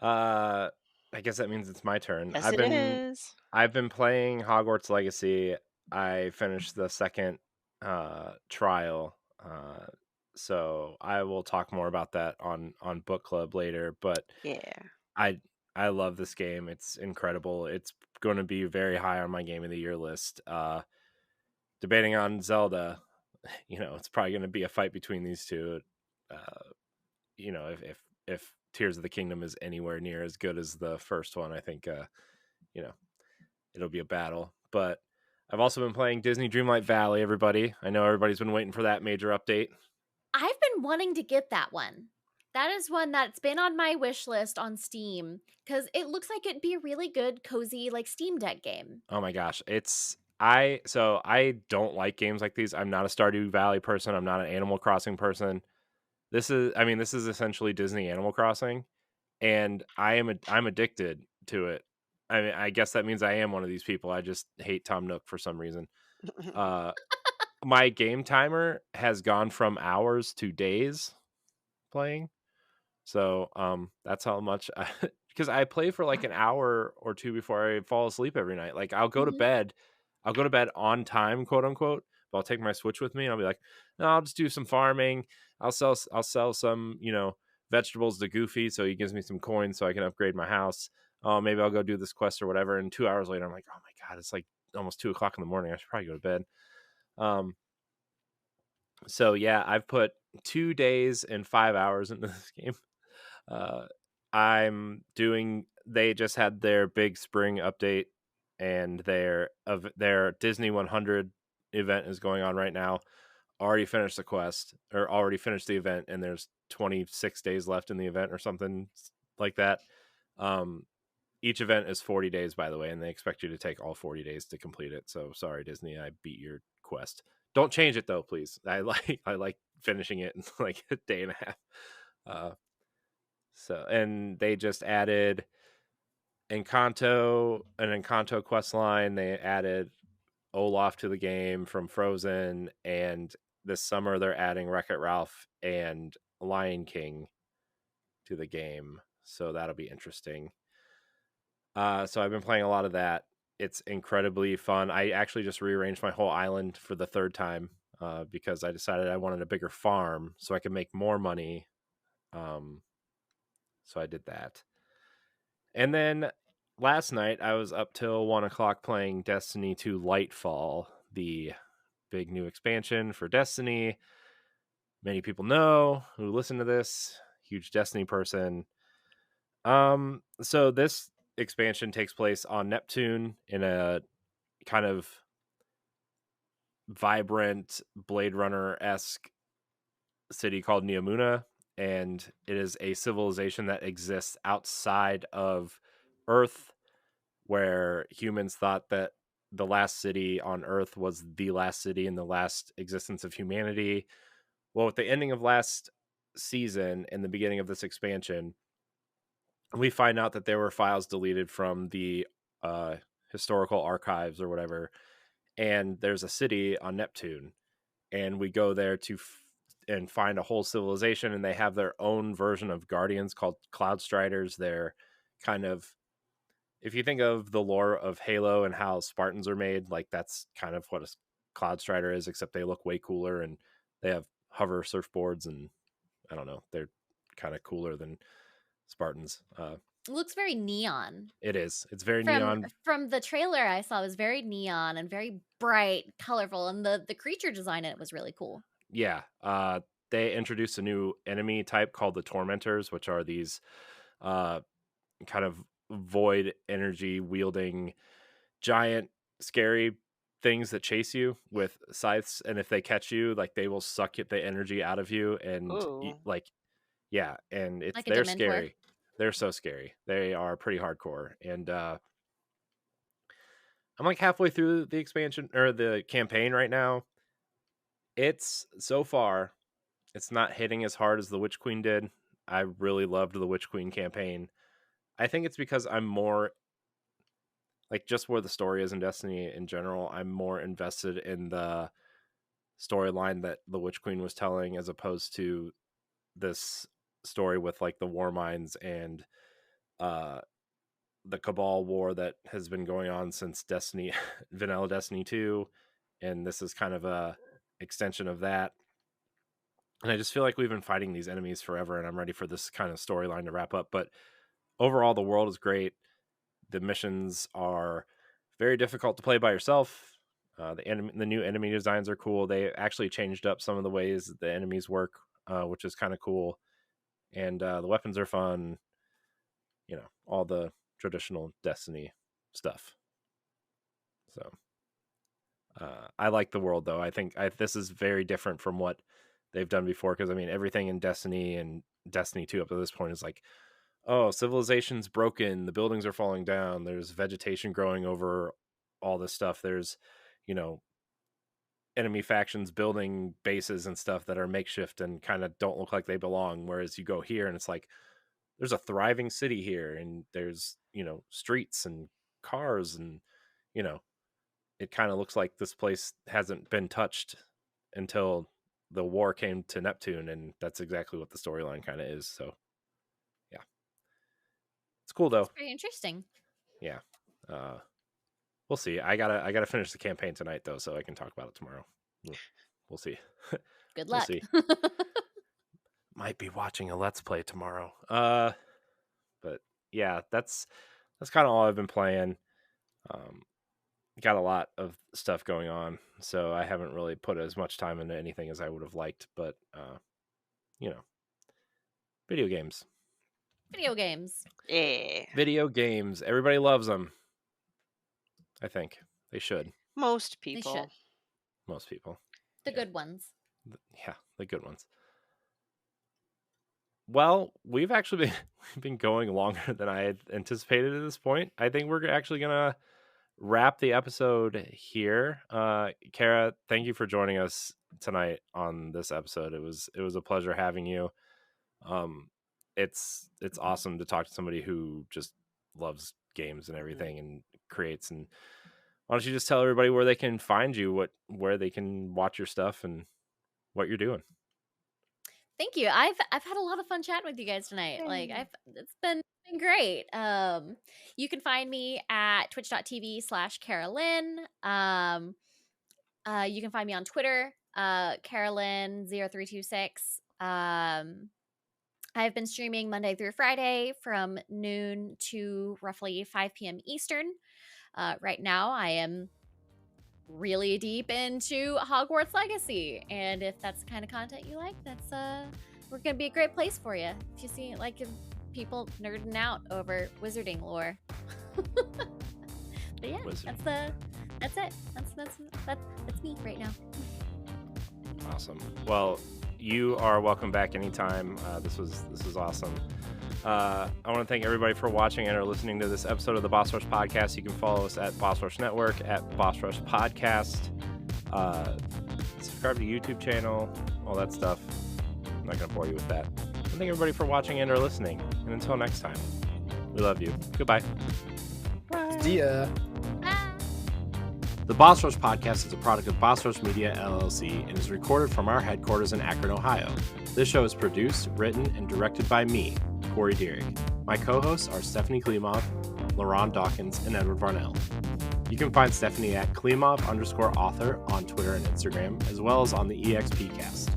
Uh, I guess that means it's my turn. Yes, it is. I've been playing Hogwarts Legacy. I finished the second trial. So I will talk more about that on book club later, but Yeah. I I love this game. It's incredible. It's going to be very high on my game of the year list. Debating on Zelda, it's probably going to be a fight between these two. Uh, if Tears of the Kingdom is anywhere near as good as the first one, I think you know, it'll be a battle. But I've also been playing Disney Dreamlight Valley, everybody. I know everybody's been waiting for that major update. I've been wanting to get that one. That is one that's been on my wish list on Steam because it looks like it'd be a really good, cozy, like Steam Deck game. Oh my gosh, I don't like games like these. I'm not a Stardew Valley person. I'm not an Animal Crossing person. This is essentially Disney Animal Crossing, and I'm addicted to it. I mean, I guess that means I am one of these people. I just hate Tom Nook for some reason. Uh, my game timer has gone from hours to days playing. So, that's how much because I play for like an hour or two before I fall asleep every night. Like Mhm. I'll go to bed on time, quote unquote, but I'll take my Switch with me and I'll be like, no, I'll just do some farming. I'll sell some, vegetables to Goofy so he gives me some coins so I can upgrade my house. Oh, maybe I'll go do this quest or whatever. And 2 hours later, I'm like, oh my God, it's like almost 2 o'clock in the morning. I should probably go to bed. Um, so yeah, I've put 2 days and 5 hours into this game. Uh, they just had their big spring update, and their Disney 100 event is going on right now. Already finished the quest, or already finished the event, and there's 26 days left in the event or something like that. Um, each event is 40 days, by the way, and they expect you to take all 40 days to complete it. So sorry, Disney, I beat your quest. Don't change it though, please. I like finishing it in like a day and a half. Uh, and they just added an Encanto quest line. They added Olaf to the game from Frozen, and this summer they're adding Wreck-It Ralph and Lion King to the game. So that'll be interesting. So I've been playing a lot of that. It's incredibly fun. I actually just rearranged my whole island for the third time because I decided I wanted a bigger farm so I could make more money. So I did that. And then last night I was up till 1 o'clock playing Destiny 2 Lightfall, the big new expansion for Destiny. Many people know who listen to this, huge Destiny person. So this expansion takes place on Neptune in a kind of vibrant Blade Runner-esque city called Neomuna, and it is a civilization that exists outside of Earth, where humans thought that the last city on Earth was the last city in the last existence of humanity. Well, with the ending of last season and the beginning of this expansion, we find out that there were files deleted from the uh, historical archives or whatever, and there's a city on Neptune, and we go there to and find a whole civilization, and they have their own version of guardians called Cloud Striders. They're kind of, if you think of the lore of Halo and how Spartans are made, like that's kind of what a Cloud Strider is, except they look way cooler and they have hover surfboards, and I don't know, they're kind of cooler than Spartans. It looks very neon. It is. It's very From neon. from the trailer I saw, it was very neon and very bright, colorful, and the creature design in it was really cool. Yeah. They introduced a new enemy type called the Tormentors, which are these kind of void energy wielding giant scary things that chase you with scythes, and if they catch you, like they will suck the energy out of you, and Ooh. like yeah, and Like a they're Dementor. scary. They're so scary. They are pretty hardcore, and I'm like halfway through the expansion or the campaign right now. It's so far, it's not hitting as hard as the Witch Queen did. I really loved the Witch Queen campaign. I think it's because I'm more like just where the story is in Destiny in general. I'm more invested in the storyline that the Witch Queen was telling as opposed to this story with like the war mines and uh the Cabal war that has been going on since Destiny Vanilla Destiny 2, and this is kind of a extension of that. And I just feel like we've been fighting these enemies forever, and I'm ready for this kind of storyline to wrap up. But overall, the world is great. The missions are very difficult to play by yourself. The new enemy designs are cool. They actually changed up some of the ways the enemies work, which is kind of cool. And the weapons are fun. You know, all the traditional Destiny stuff. So I like the world, though. I think this is very different from what they've done before, because I mean, everything in Destiny and Destiny 2 up to this point is like, oh, civilization's broken, the buildings are falling down, there's vegetation growing over all this stuff, there's, you know, enemy factions building bases and stuff that are makeshift and kind of don't look like they belong. Whereas you go here and it's like, there's a thriving city here, and there's, you know, streets and cars, and, you know, it kind of looks like this place hasn't been touched until the war came to Neptune, and that's exactly what the storyline kind of is. So yeah, it's cool though. It's very interesting. Yeah, we'll see. I gotta finish the campaign tonight though, so I can talk about it tomorrow. We'll see. Good We'll luck. see. Might be watching a let's play tomorrow. But yeah, that's kind of all I've been playing. Got a lot of stuff going on, so I haven't really put as much time into anything as I would have liked. But you know, video games. Video games. Yeah. Video games. Everybody loves them. I think they should. Most They people. should. Most people. The Yeah. good ones. Yeah, the good ones. Well, we've actually been going longer than I had anticipated at this point. I think we're actually gonna wrap the episode here. Kara, thank you for joining us tonight on this episode. It was a pleasure having you. It's awesome to talk to somebody who just loves games and everything and creates. And why don't you just tell everybody where they can find you, where they can watch your stuff, and what you're doing? Thank you. I've had a lot of fun chatting with you guys tonight. Like Yay. it's been Been great. You can find me at twitch.tv/Carolyn. You can find me on Twitter, Carolyn0326. I've been streaming Monday through Friday from noon to roughly 5 p.m. Eastern. Right now, I am really deep into Hogwarts Legacy, and if that's the kind of content you like, we're gonna be a great place for you. If you see people nerding out over wizarding lore. But yeah, that's it. That's me right now. Awesome. Well, you are welcome back anytime. This was awesome. I want to thank everybody for watching and or listening to this episode of the Boss Rush Podcast. You can follow us at Boss Rush Network, at Boss Rush Podcast. Subscribe to YouTube channel, all that stuff. I'm not going to bore you with that. I thank everybody for watching and or listening. And until next time, we love you. Goodbye. Bye. See ya. The Boss Rush Podcast is a product of Boss Rush Media, LLC, and is recorded from our headquarters in Akron, Ohio. This show is produced, written, and directed by me, Corey Deering. My co-hosts are Stephanie Klimov, LeRon Dawkins, and Edward Varnell. You can find Stephanie at Klimov_author on Twitter and Instagram, as well as on the EXPcast.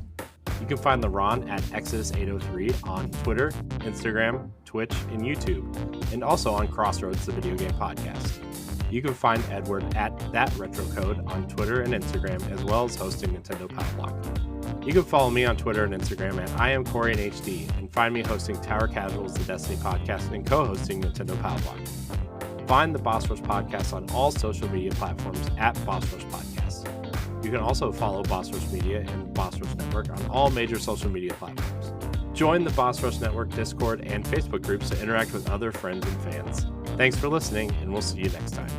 You can find LeRon at Exodus803 on Twitter, Instagram, Twitch, and YouTube, and also on Crossroads, the video game podcast. You can find Edward at ThatRetroCode on Twitter and Instagram, as well as hosting Nintendo Powerblock. You can follow me on Twitter and Instagram at IamCoreyInHD, and find me hosting Tower Casuals, the Destiny podcast, and co-hosting Nintendo Powerblock. Find the Boss Rush Podcast on all social media platforms at Boss Rush Podcast. You can also follow Boss Rush Media and Boss Rush Network on all major social media platforms. Join the Boss Rush Network Discord and Facebook groups to interact with other friends and fans. Thanks for listening, and we'll see you next time.